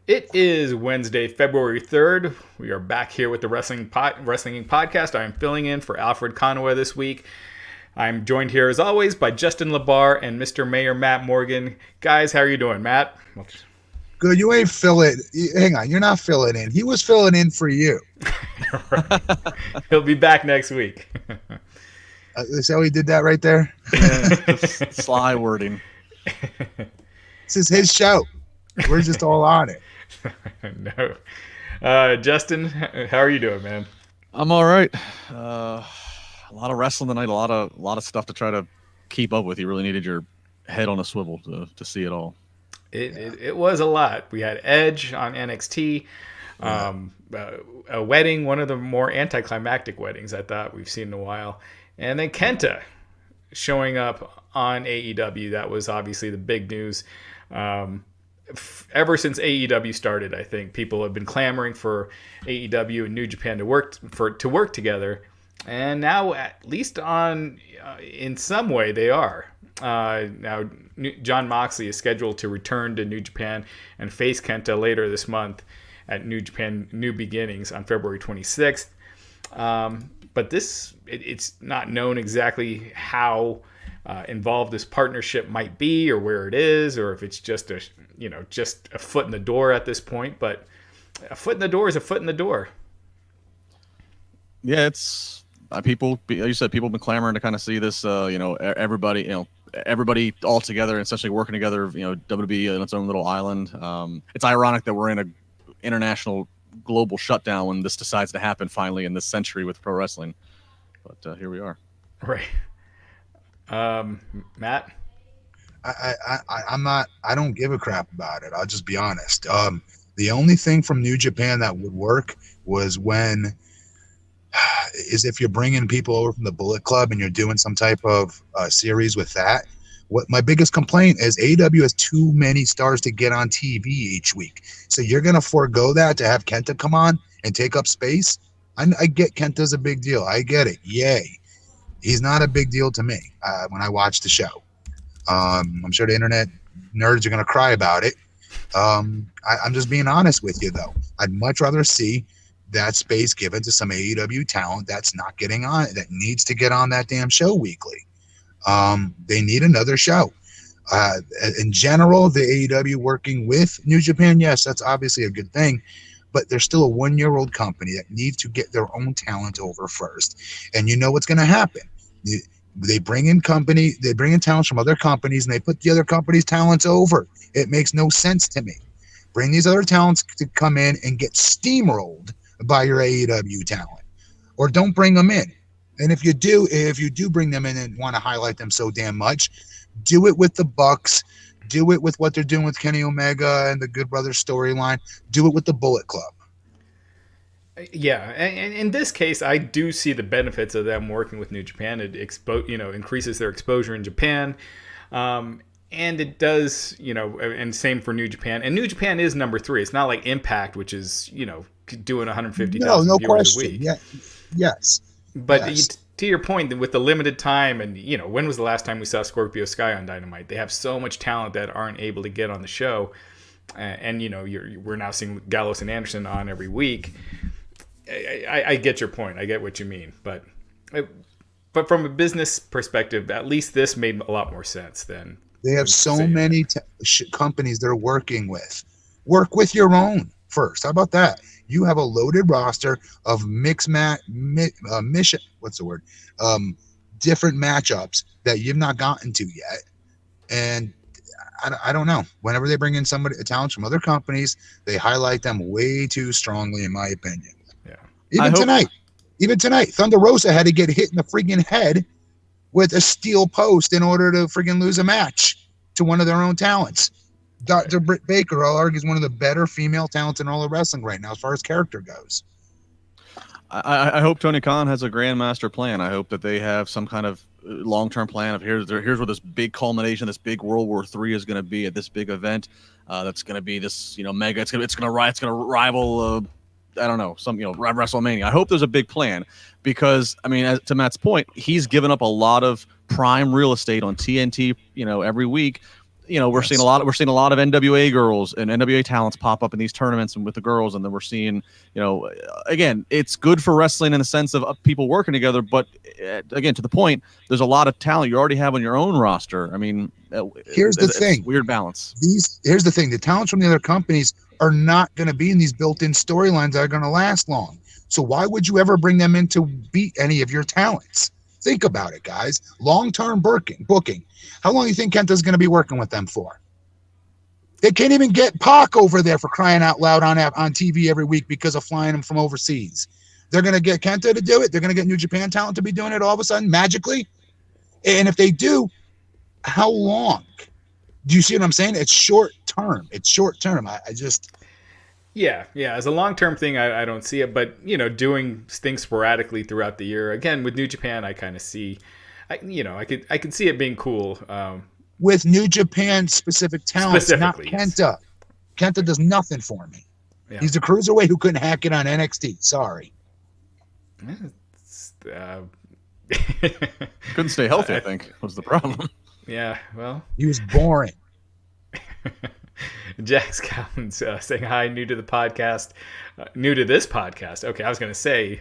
It is Wednesday, February 3rd. We are back here with the Wrestling Podcast. I am filling in for Alfred Conway this week. I'm joined here, as always, by Justin LaBar and Mr. Mayor Matt Morgan. Guys, how are you doing, Matt? Good. You ain't filling. Hang on. You're not filling in. He was filling in for you. Right. He'll be back next week. Is that how he did that right there? Yeah, sly wording. This is his show. We're just all on it. No. Justin, how are you doing, man? I'm all right. A lot of wrestling tonight. A lot of stuff to try to keep up with. You really needed your head on a swivel to see it all. It was a lot. We had Edge on NXT, a wedding, one of the more anticlimactic weddings I thought we've seen in a while, and then Kenta showing up on AEW. That was obviously the big news. Ever since AEW started, I think people have been clamoring for AEW and New Japan to work together, and now at least in some way they are. Now Jon Moxley is scheduled to return to New Japan and face Kenta later this month at New Japan New Beginnings on February 26th. But it's not known exactly how involved this partnership might be, or where it is, or if it's just a foot in the door at this point. But a foot in the door is a foot in the door. Yeah, it's people. You said people have been clamoring to kind of see this. Everybody all together, and essentially working together. WWE on its own little island. It's ironic that we're in an international global shutdown when this decides to happen finally in this century with pro wrestling. But here we are. Right. Matt? I don't give a crap about it. I'll just be honest. The only thing from New Japan that would work is if you're bringing people over from the Bullet Club and you're doing some type of series with that. What my biggest complaint is, AEW has too many stars to get on TV each week. So you're going to forego that to have Kenta come on and take up space? I get Kenta's a big deal. I get it. Yay. He's not a big deal to me when I watch the show. I'm sure the internet nerds are going to cry about it. I'm just being honest with you, though. I'd much rather see that space given to some AEW talent that's not getting on, that needs to get on that damn show weekly. They need another show. In general, the AEW working with New Japan, yes, that's obviously a good thing, but they're still a 1-year-old company that needs to get their own talent over first. And you know what's going to happen. They bring in talents from other companies, and they put the other companies' talents over. It makes no sense to me. Bring these other talents to come in and get steamrolled by your AEW talent, or don't bring them in. And if you do bring them in and want to highlight them so damn much, do it with the Bucks. Do it with what they're doing with Kenny Omega and the Good Brothers storyline. Do it with the Bullet Club. Yeah, and in this case, I do see the benefits of them working with New Japan. It increases their exposure in Japan, and it does, and same for New Japan. And New Japan is number 3. It's not like Impact, which is doing 150,000 viewers a week. Yeah, yes. But to your point, with the limited time, and when was the last time we saw Scorpio Sky on Dynamite? They have so much talent that aren't able to get on the show, and we're now seeing Gallows and Anderson on every week. I get your point. I get what you mean, but from a business perspective, at least this made a lot more sense than they have so many companies they're working with. Work with your own first. How about that? You have a loaded roster of different matchups that you've not gotten to yet. And I don't know. Whenever they bring in a talent from other companies, they highlight them way too strongly, in my opinion. Yeah. Even tonight, Thunder Rosa had to get hit in the freaking head with a steel post in order to freaking lose a match to one of their own talents. Dr. Britt Baker, I'll argue, is one of the better female talents in all of wrestling right now as far as character goes. I hope Tony Khan has a grandmaster plan. I hope that they have some kind of long-term plan of here's where this big culmination, this big World War III is going to be at this big event. That's going to be this, mega. It's going to rival. I don't know, WrestleMania. I hope there's a big plan because, to Matt's point, he's given up a lot of prime real estate on TNT, every week. we're seeing a lot of NWA girls and NWA talents pop up in these tournaments and with the girls, and then we're seeing, again, it's good for wrestling in the sense of people working together. But again, to the point, there's a lot of talent you already have on your own roster. I mean, here's the thing: weird balance. Here's the thing: the talents from the other companies are not going to be in these built-in storylines that are going to last long. So why would you ever bring them in to beat any of your talents? Think about it, guys. Long-term booking. How long do you think Kenta's going to be working with them for? They can't even get Pac over there, for crying out loud, on TV every week because of flying him from overseas. They're going to get Kenta to do it. They're going to get New Japan talent to be doing it all of a sudden, magically. And if they do, how long? Do you see what I'm saying? It's short term. I just... Yeah. As a long-term thing, I don't see it. But, doing things sporadically throughout the year. Again, with New Japan, I kind of see... I could see it being cool. With New Japan specific talent, not Kenta. Yes. Kenta does nothing for me. Yeah. He's a cruiserweight who couldn't hack it on NXT. Sorry. Couldn't stay healthy, I think, was the problem. Yeah, well. He was boring. Jax Collins saying hi, new to the podcast. New to this podcast. Okay, I was going to say,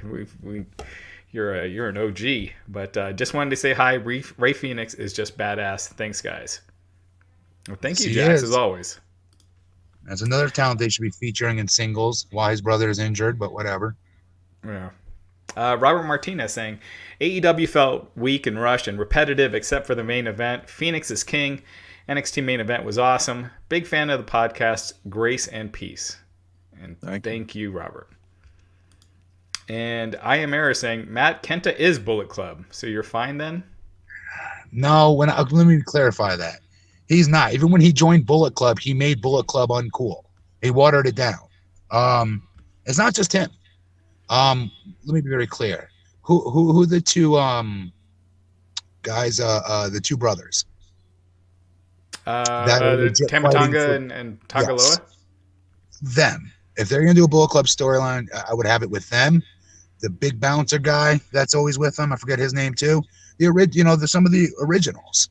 you're an OG, but just wanted to say hi. Rey Fenix is just badass. Thanks, guys. Well, thank you, Jax, as always. That's another talent they should be featuring in singles. Why his brother is injured, but whatever. Yeah. Robert Martinez saying, AEW felt weak and rushed and repetitive except for the main event. Phoenix is king. NXT main event was awesome. Big fan of the podcast. Grace and peace. And thank you, Robert. And I am Era saying, Matt, Kenta is Bullet Club, so you're fine then? No, let me clarify that. He's not. Even when he joined Bullet Club, he made Bullet Club uncool. He watered it down. It's not just him. Let me be very clear. Who the two guys? The two brothers. Tamatonga and Tagaloa. Yes. Them. If they're gonna do a Bullet Club storyline, I would have it with them. The big bouncer guy that's always with them. I forget his name too. Some of the originals.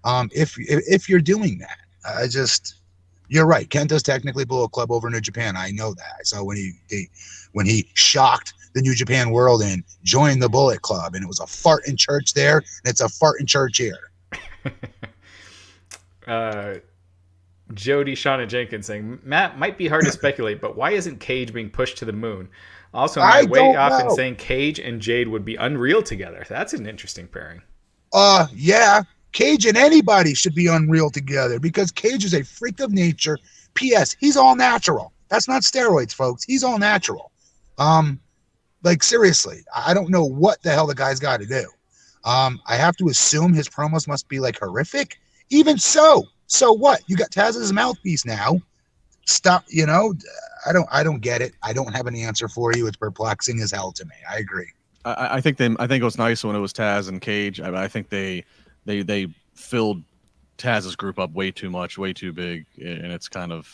If you're doing that, you're right. Kenta's technically Bullet Club over New Japan. I know that. I saw when he shocked the New Japan world and joined the Bullet Club, and it was a fart in church there, and it's a fart in church here. Jody Shauna Jenkins saying, Matt, might be hard to speculate, but why isn't Cage being pushed to the moon? Also, my way off in saying Cage and Jade would be unreal together. That's an interesting pairing. Yeah. Cage and anybody should be unreal together because Cage is a freak of nature. P.S. He's all natural. That's not steroids, folks. He's all natural. Seriously, I don't know what the hell the guy's got to do. I have to assume his promos must be horrific. Even so what? You got Taz as his mouthpiece now. Stop. I don't get it. I don't have an answer for you. It's perplexing as hell to me. I agree. I think it was nice when it was Taz and Cage. I think they filled Taz's group up way too much, way too big, and it's kind of.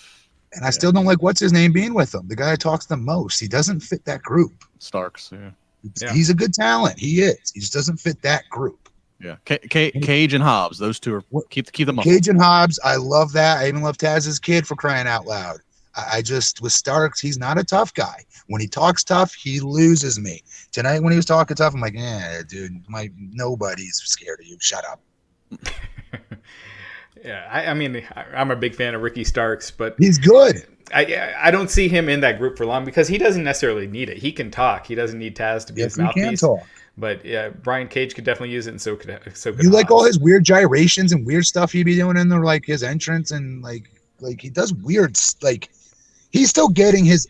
And I still don't like what's his name being with them. The guy who talks the most. He doesn't fit that group. Starks. Yeah. He's a good talent. He is. He just doesn't fit that group. Yeah. Cage and Hobbs. Those two are keep them up. Cage and Hobbs. I love that. I even love Taz's kid, for crying out loud. I just, with Starks, he's not a tough guy. When he talks tough, he loses me. Tonight, when he was talking tough, I'm like, dude, nobody's scared of you. Shut up. Yeah, I mean, I'm a big fan of Ricky Starks, but he's good. I don't see him in that group for long because he doesn't necessarily need it. He can talk. He doesn't need Taz to be his mouthpiece. He can talk. But yeah, Brian Cage could definitely use it, and so could you like all his weird gyrations and weird stuff he'd be doing in there, like his entrance and like he does weird he's still getting his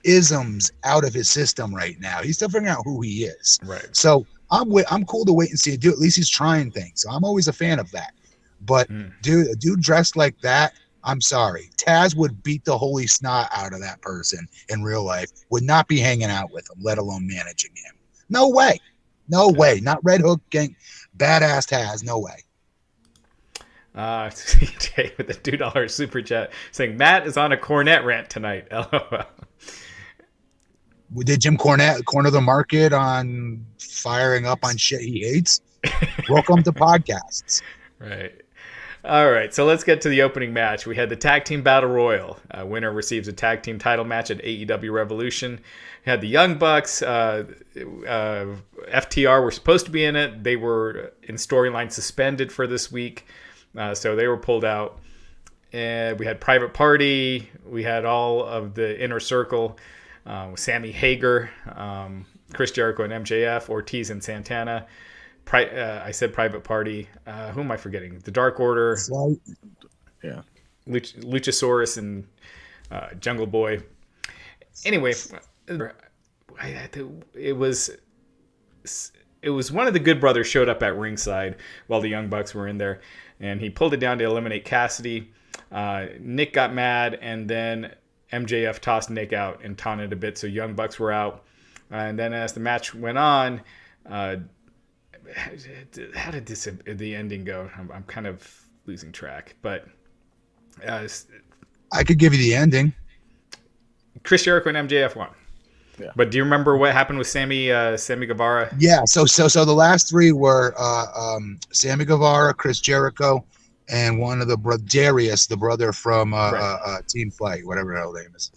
isms out of his system right now. He's still figuring out who he is. Right. So I'm cool to wait and see it do. At least he's trying things. So I'm always a fan of that. But dude, a dude dressed like that, I'm sorry. Taz would beat the holy snot out of that person in real life. Would not be hanging out with him, let alone managing him. No way. No way. Not Red Hook gang. Badass Taz. No way. CJ with the $2 super chat saying Matt is on a Cornette rant tonight. LOL. Did Jim Cornette corner the market on firing up on shit he hates? Welcome to podcasts. Right. All right, so let's get to the opening match. We had the Tag Team Battle Royal. Winner receives a tag team title match at AEW Revolution. We had the Young Bucks. FTR were supposed to be in it. They were in storyline suspended for this week, so they were pulled out. And we had Private Party. We had all of the Inner Circle. Sammy Hager, Chris Jericho and MJF, Ortiz and Santana. I said Private Party. Who am I forgetting? The Dark Order. Yeah. Luchasaurus and Jungle Boy. Anyway, it was one of the Good Brothers showed up at ringside while the Young Bucks were in there, and he pulled it down to eliminate Cassidy. Nick got mad, and then MJF tossed Nick out and taunted a bit, so Young Bucks were out. And then as the match went on, how did the ending go? I'm kind of losing track, but I could give you the ending. Chris Jericho and MJF won. Yeah. But do you remember what happened with Sammy Guevara? Yeah. So the last three were Sammy Guevara, Chris Jericho, and one of the Darius, the brother from Team Flight, whatever the hell name is.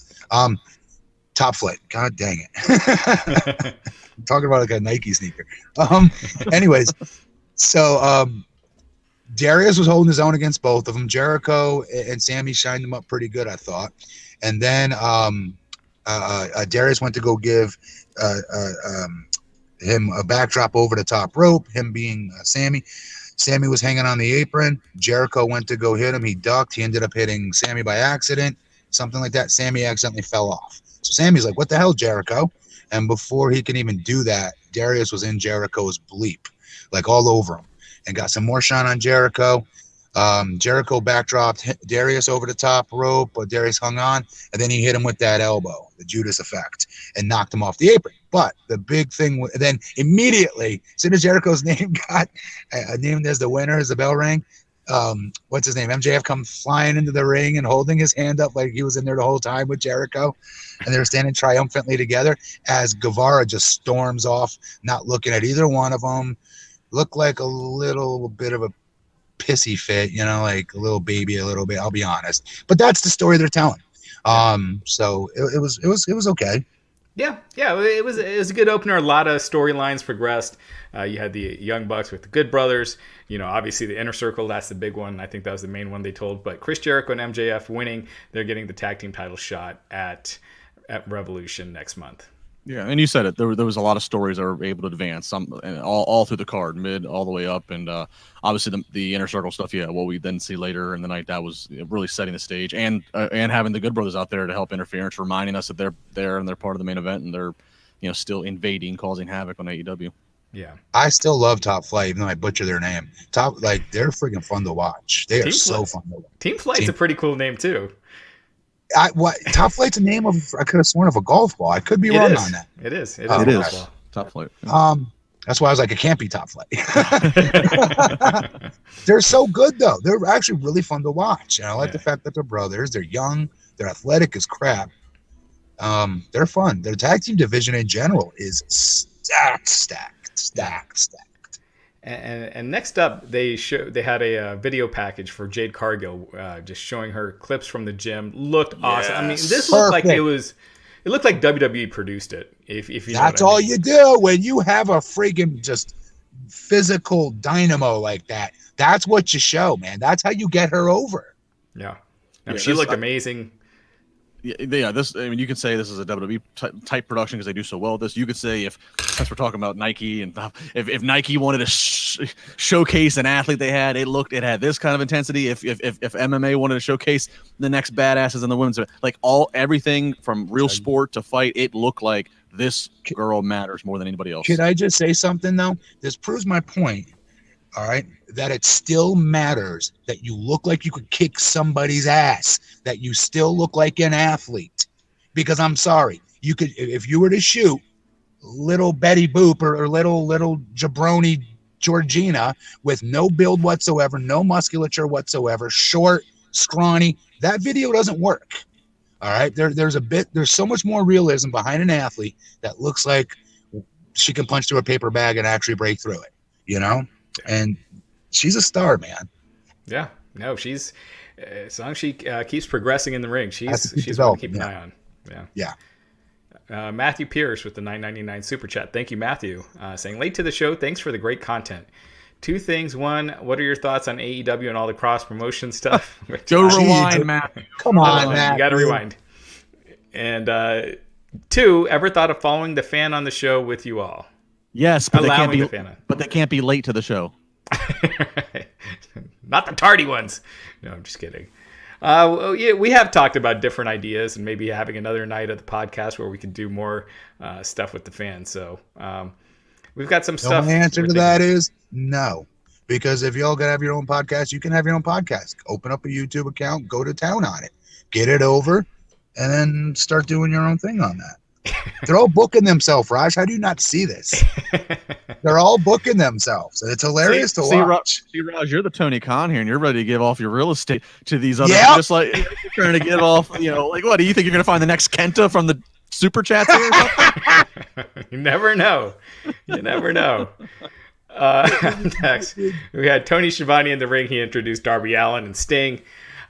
Top Flight. God dang it. I'm talking about like a Nike sneaker. Anyways, so Darius was holding his own against both of them. Jericho and Sammy shined them up pretty good, I thought. And then Darius went to go give him a backdrop over the top rope, him being Sammy. Sammy was hanging on the apron. Jericho went to go hit him. He ducked. He ended up hitting Sammy by accident, something like that. Sammy accidentally fell off. So Sammy's like, what the hell, Jericho? And before he can even do that, Darius was in Jericho's bleep, like all over him, and got some more shine on Jericho. Jericho backdropped Darius over the top rope, but Darius hung on, and then he hit him with that elbow, the Judas effect, and knocked him off the apron. But the big thing, then immediately, as soon as Jericho's name got named as the winner, as the bell rang, what's his name? MJF comes flying into the ring and holding his hand up like he was in there the whole time with Jericho, and they were standing triumphantly together as Guevara just storms off, not looking at either one of them. Looked like a little bit of a pissy fit, like a little baby, a little bit. I'll be honest, but that's the story they're telling. So it was okay. Yeah, it was a good opener. A lot of storylines progressed. You had the Young Bucks with the Good Brothers. Obviously the Inner Circle, that's the big one. I think that was the main one they told. But Chris Jericho and MJF winning, they're getting the tag team title shot at Revolution next month. Yeah, and you said it. There was a lot of stories that were able to advance, all through the card, mid all the way up, and obviously the Inner Circle stuff. Yeah, what we then see later in the night, that was really setting the stage, and having the Good Brothers out there to help interference, reminding us that they're there and they're part of the main event, and they're still invading, causing havoc on AEW. Yeah, I still love Top Flight, even though I butcher their name. They're freaking fun to watch. They are so fun to watch. Team Flight's a pretty cool name too. Top Flight's a name of, I could have sworn, of a golf ball. I could be wrong on that. It is. It is. Top Flight. That's why I was like, it can't be Top Flight. They're so good though. They're actually really fun to watch. And I like the fact that they're brothers. They're young. They're athletic as crap. They're fun. Their tag team division in general is stacked. And next up, they had a video package for Jade Cargill, just showing her clips from the gym. Looked awesome. I mean, this looked like it looked like WWE produced it. If you know that's all you do when you have a freaking just physical dynamo like that. That's what you show, man. That's how you get her over. Yeah, she looked amazing. Yeah, you could say this is a WWE type production because they do so well with this. You could say since we're talking about Nike, and if Nike wanted to showcase an athlete they had, it had this kind of intensity. If MMA wanted to showcase the next badasses in the women's, like everything from real sport to fight, it looked like this girl matters more than anybody else. Could I just say something though? This proves my point. All right, that it still matters that you look like you could kick somebody's ass, that you still look like an athlete. Because I'm sorry, you could, if you were to shoot little Betty Boop or little jabroni Georgina with no build whatsoever, no musculature whatsoever, short, scrawny, that video doesn't work. All right, there's so much more realism behind an athlete that looks like she can punch through a paper bag and actually break through it, And she's a star, man. Yeah, No, she's as long as she keeps progressing in the ring, she's one to keep an eye on. Yeah. Matthew Pierce with the $9.99 super chat. Thank you, Matthew. Saying late to the show. Thanks for the great content. Two things. One, what are your thoughts on AEW and all the cross promotion stuff? Go rewind, Matt. Come on, Matt. You got to rewind. And two, ever thought of following the fan on the show with you all? Yes, but they can't be late to the show. Not the tardy ones. No, I'm just kidding. Yeah, we have talked about different ideas and maybe having another night of the podcast where we can do more stuff with the fans. So we've got some stuff. The answer to that is no. Because if y'all gotta have your own podcast, you can have your own podcast. Open up a YouTube account, go to town on it, get it over, and then start doing your own thing on that. They're all booking themselves, Raj. How do you not see this? They're all booking themselves, and it's hilarious to watch. Raj, you're the Tony Khan here, and you're ready to give off your real estate to these other. Yep. Just like you're trying to get off. Like what? Do you think you're going to find the next Kenta from the super chats here? Or something? You never know. You never know. Next, we had Tony Schiavone in the ring. He introduced Darby Allin and Sting.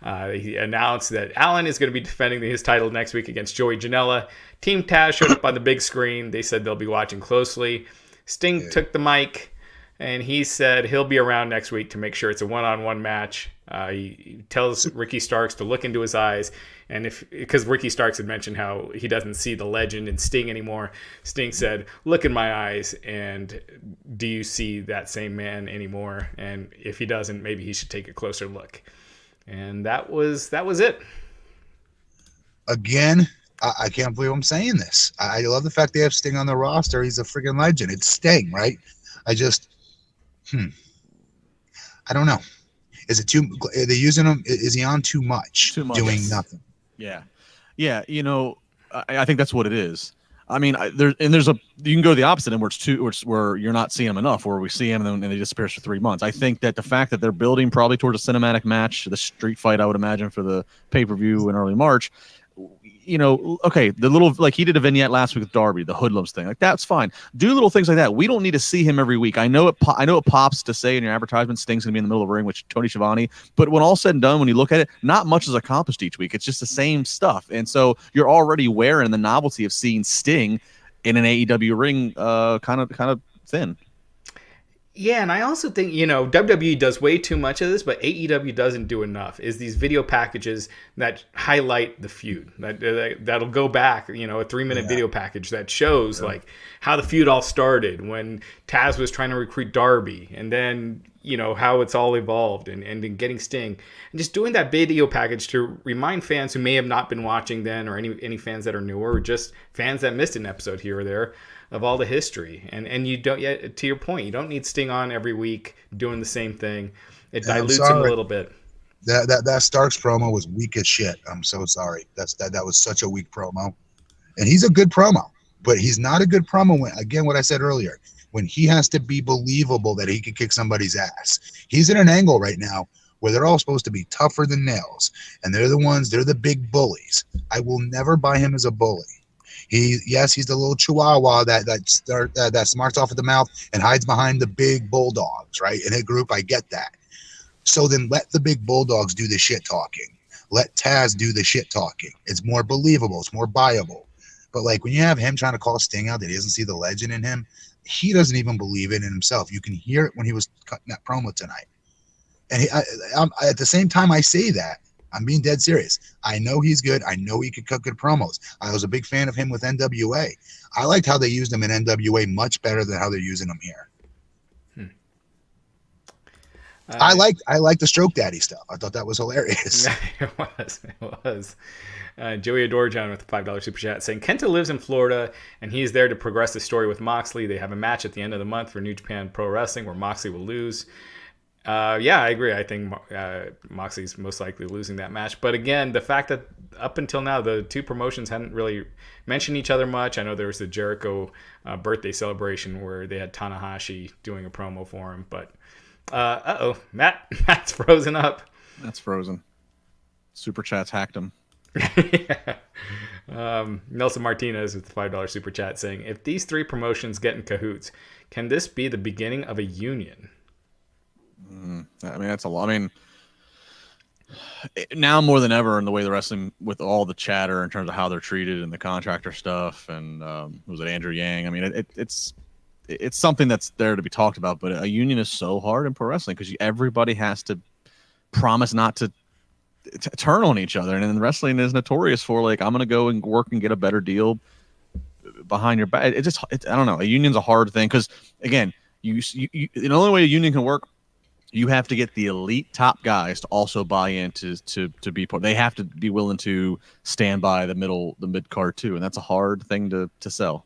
He announced that Allin is going to be defending his title next week against Joey Janela. Team Taz showed up on the big screen. They said they'll be watching closely. Sting took the mic, and he said he'll be around next week to make sure it's a one-on-one match. He tells Ricky Starks to look into his eyes, and because Ricky Starks had mentioned how he doesn't see the legend in Sting anymore, Sting said, "Look in my eyes, and do you see that same man anymore? And if he doesn't, maybe he should take a closer look." And that was it. Again, I can't believe I'm saying this. I love the fact they have Sting on the roster. He's a freaking legend. It's Sting, right? I don't know. Is it too? Are they using him? Is he on too much? Doing nothing. Yeah. I think that's what it is. I mean, you can go the opposite end where you're not seeing him enough, where we see him and then he disappears for 3 months. I think that the fact that they're building probably towards a cinematic match, the street fight, I would imagine, for the pay-per-view in early March. Okay, the little, like he did a vignette last week with Darby, the hoodlums thing, like that's fine. Do little things like that. We don't need to see him every week. I know it pops to say in your advertisement, Sting's gonna be in the middle of the ring with Tony Schiavone, but when all said and done, when you look at it, not much is accomplished each week. It's just the same stuff, and so you're already wearing the novelty of seeing Sting in an AEW ring, kind of thin. Yeah, and I also think, WWE does way too much of this, but AEW doesn't do enough, is these video packages that highlight the feud. That'll go back, a 3-minute video package that shows like how the feud all started when Taz was trying to recruit Darby, and then, how it's all evolved and getting Sting. And just doing that video package to remind fans who may have not been watching then, or any fans that are newer, or just fans that missed an episode here or there, of all the history. And you don't, yet to your point, you don't need Sting on every week doing the same thing. It dilutes him a little bit. That Starks promo was weak as shit. I'm so sorry. That was such a weak promo. And he's a good promo, but he's not a good promo when, again, what I said earlier, when he has to be believable that he can kick somebody's ass. He's in an angle right now where they're all supposed to be tougher than nails, and they're the big bullies. I will never buy him as a bully. He's the little chihuahua that smarts off at the mouth and hides behind the big bulldogs, right? In a group, I get that. So then let the big bulldogs do the shit talking. Let Taz do the shit talking. It's more believable. It's more buyable. But like when you have him trying to call Sting out that he doesn't see the legend in him, he doesn't even believe it in himself. You can hear it when he was cutting that promo tonight. And at the same time I say that, I'm being dead serious. I know he's good. I know he could cut good promos. I was a big fan of him with NWA. I liked how they used him in NWA much better than how they're using him here. I liked the Stroke Daddy stuff. I thought that was hilarious. It was. Joey Adorjan with the $5 super chat saying Kenta lives in Florida and he's there to progress the story with Moxley. They have a match at the end of the month for New Japan Pro Wrestling where Moxley will lose. I agree. I think Moxley's most likely losing that match. But again, the fact that up until now, the two promotions hadn't really mentioned each other much. I know there was the Jericho birthday celebration where they had Tanahashi doing a promo for him. But, Matt's frozen up. That's frozen. Super Chats hacked him. Nelson Martinez with the $5 super chat saying, if these three promotions get in cahoots, can this be the beginning of a union? I mean, that's a lot. I mean, Now more than ever, in the way the wrestling, with all the chatter in terms of how they're treated and the contractor stuff, and was it Andrew Yang? I mean, it's something that's there to be talked about. But a union is so hard in pro wrestling because everybody has to promise not to turn on each other, and then wrestling is notorious for like, I'm gonna go and work and get a better deal behind your back. I don't know. A union's a hard thing because again, you the only way a union can work, you have to get the elite top guys to also buy in to be part. They have to be willing to stand by the mid card too, and that's a hard thing to sell.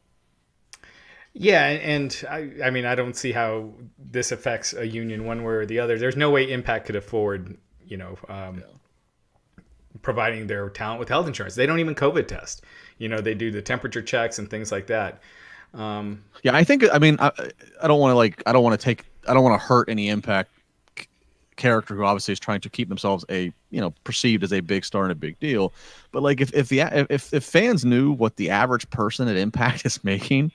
Yeah, and I mean, I don't see how this affects a union one way or the other. There's no way Impact could afford, providing their talent with health insurance. They don't even COVID test. They do the temperature checks and things like that. Yeah, I think. I mean, I don't want to hurt any Impact character who obviously is trying to keep themselves perceived as a big star and a big deal. But like, if fans knew what the average person at Impact is making,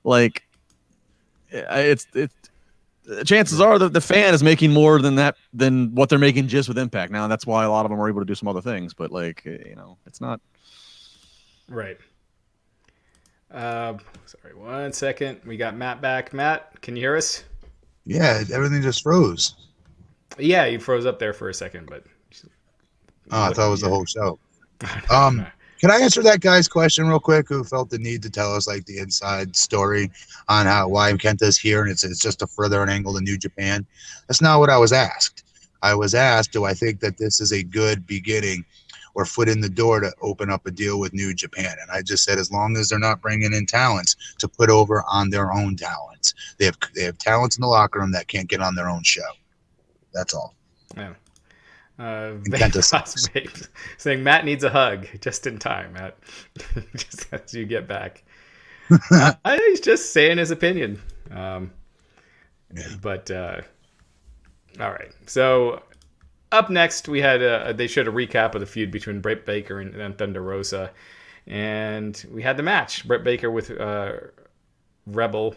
like, it's chances are that the fan is making more than what they're making just with Impact. Now that's why a lot of them are able to do some other things. But like, it's not right. Sorry, 1 second. We got Matt back. Matt, can you hear us? Yeah, everything just froze. Yeah, you froze up there for a second, but I thought it was the whole show. Can I answer that guy's question real quick, who felt the need to tell us like the inside story on why Kenta's here, and it's just a further an angle to New Japan? That's not what I was asked. I was asked, do I think that this is a good beginning or foot in the door to open up a deal with New Japan? And I just said, as long as they're not bringing in talents to put over on their own talents. They have talents in the locker room that can't get on their own show. That's all. Yeah. Saying Matt needs a hug just in time, Matt. Just as you get back. He's just saying his opinion. But all right. So up next, we had they showed a recap of the feud between Britt Baker and Thunder Rosa, and we had the match: Britt Baker with Rebel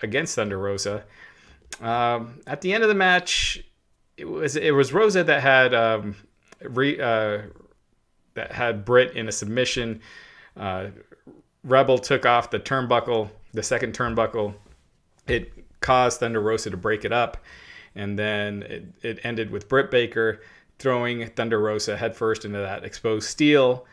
against Thunder Rosa. At the end of the match, it was Rosa that had Britt in a submission. Rebel took off the turnbuckle, the second turnbuckle. It caused Thunder Rosa to break it up, and then it ended with Britt Baker throwing Thunder Rosa headfirst into that exposed steel,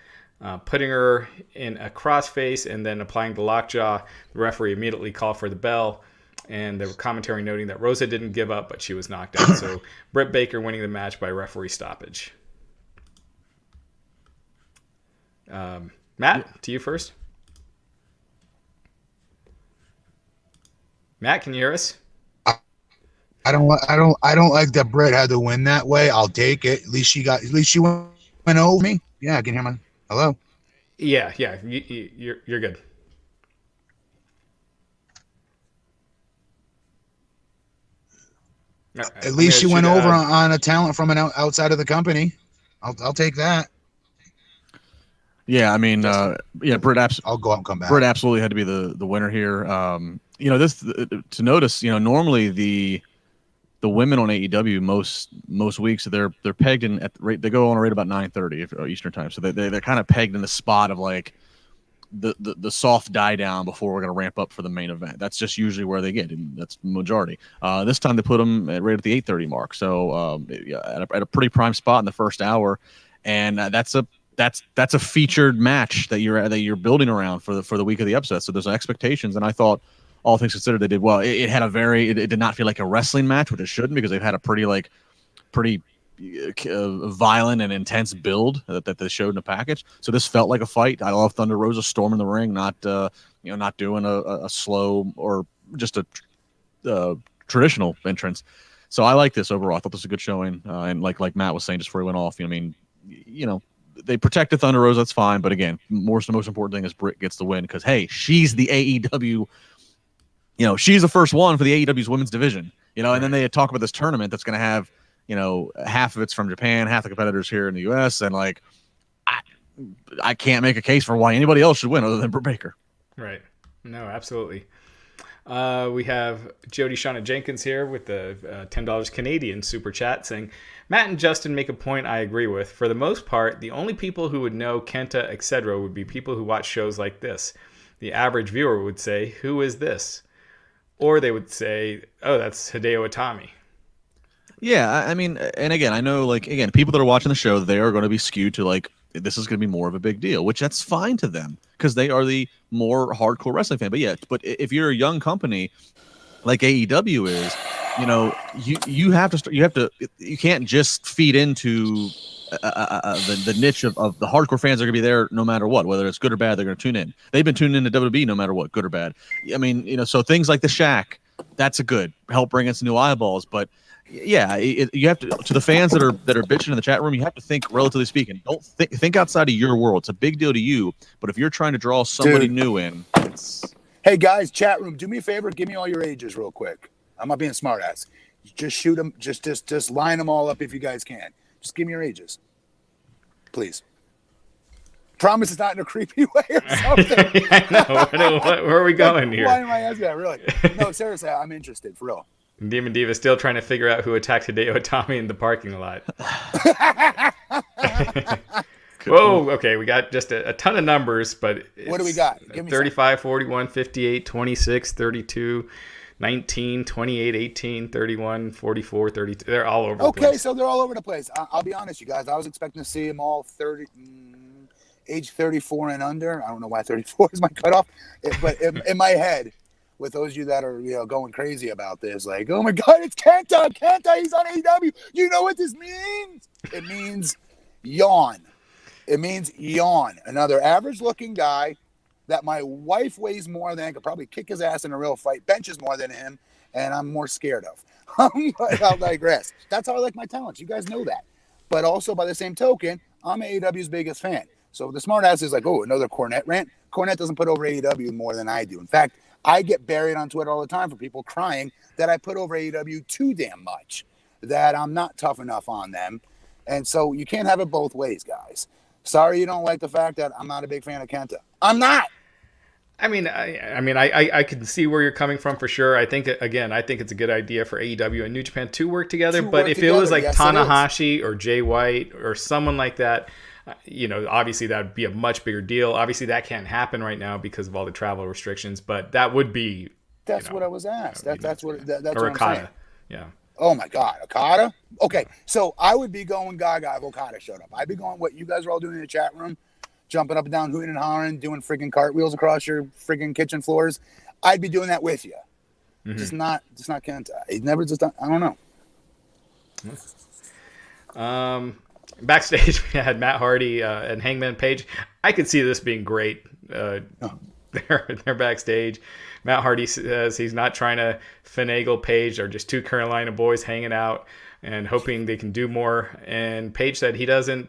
putting her in a crossface, and then applying the lockjaw. The referee immediately called for the bell, and the commentary noting that Rosa didn't give up, but she was knocked out. So Britt Baker winning the match by referee stoppage. Matt, to you first. Matt, can you hear us? I don't like that Britt had to win that way. I'll take it. At least she went over me. Yeah, I can hear my hello. Yeah, you're good. At least she went over on a talent from outside of the company. I'll take that. Yeah, I mean, Britt. I'll go out and come back. Britt absolutely had to be the winner here. This to notice. Normally the women on AEW most weeks they're pegged in at the rate, they go on a rate about 9:30 Eastern time, so they're kind of pegged in the spot of like the soft die down before we're going to ramp up for the main event. That's just usually where they get, and that's the majority. This time they put them right at the 8:30 mark, so at a pretty prime spot in the first hour, and that's a featured match that you're building around for the week of the upset. So there's expectations, and I thought, all things considered, they did well. It did not feel like a wrestling match, which it shouldn't, because they've had a pretty violent and intense build that they showed in the package. So this felt like a fight. I love Thunder Rosa storming the ring, not doing a slow or just a traditional entrance. So I like this overall. I thought this was a good showing. And like Matt was saying just before he went off, they protected Thunder Rosa. That's fine. But again, the most important thing is Britt gets the win because, hey, she's the AEW. She's the first one for the AEW's women's division. And then they talk about this tournament that's going to have, half of it's from Japan, half the competitors here in the U.S. And I can't make a case for why anybody else should win other than Britt Baker. Right. No, absolutely. We have Jody Shauna Jenkins here with the $10 Canadian super chat saying, Matt and Justin make a point I agree with. For the most part, the only people who would know Kenta, etc. would be people who watch shows like this. The average viewer would say, who is this? Or they would say, oh, that's Hideo Itami. Yeah, I mean, and again, I know, like, again, people that are watching the show, they are going to be skewed to, like, this is going to be more of a big deal, which that's fine to them because they are the more hardcore wrestling fan. But yeah, but if you're a young company like AEW is, you can't just feed into the niche of the hardcore fans are going to be there no matter what, whether it's good or bad, they're going to tune in. They've been tuning in to WWE no matter what, good or bad. I mean, so things like the Shack, that's a good help bring us new eyeballs, but yeah, you have to the fans that are bitching in the chat room. You have to think, relatively speaking. Don't think outside of your world. It's a big deal to you, but if you're trying to draw somebody new in, hey guys, chat room, do me a favor, give me all your ages real quick. I'm not being a smart ass. Just shoot them. Just line them all up if you guys can. Just give me your ages, please. Promise it's not in a creepy way or something. I know. Where are we going here? Why am I asking that? Really? No, seriously, I'm interested for real. Demon Diva still trying to figure out who attacked Hideo Itami in the parking lot. Whoa, okay, we got just a ton of numbers, but what do we got? Give me 35, 41, 58, 26, 32, 19, 28, 18, 31, 44, 32. They're all over the place. Okay, so they're all over the place. I'll be honest, you guys. I was expecting to see them all age 34 and under. I don't know why 34 is my cutoff, but in my head, with those of you that are going crazy about this, like, oh my God, it's Kenta, he's on AEW. You know what this means? It means yawn. It means yawn. Another average-looking guy that my wife weighs more than, could probably kick his ass in a real fight, benches more than him, and I'm more scared of. I'll digress. That's how I like my talents. You guys know that. But also, by the same token, I'm AEW's biggest fan. So the smart ass is like, oh, another Cornette rant. Cornette doesn't put over AEW more than I do. In fact, I get buried on Twitter all the time for people crying that I put over AEW too damn much, that I'm not tough enough on them. And so you can't have it both ways, guys. Sorry you don't like the fact that I'm not a big fan of Kenta. I'm not. I mean, I can see where you're coming from for sure. I think it's a good idea for AEW and New Japan to work together. But if it was like Tanahashi or Jay White or someone like that, obviously that would be a much bigger deal. Obviously that can't happen right now because of all the travel restrictions, but that would be. That's what I was asked. That's what I'm saying. Yeah. Oh my God, Okada. Okay, so I would be going gaga if Okada showed up. I'd be going what you guys are all doing in the chat room, jumping up and down, hooting and hollering, doing freaking cartwheels across your freaking kitchen floors. I'd be doing that with you. Mm-hmm. Just not Kenta. He's never just done. I don't know. Backstage, we had Matt Hardy and Hangman Page. I could see this being great. They're backstage. Matt Hardy says he's not trying to finagle Page. They're just two Carolina boys hanging out and hoping they can do more. And Page said he doesn't.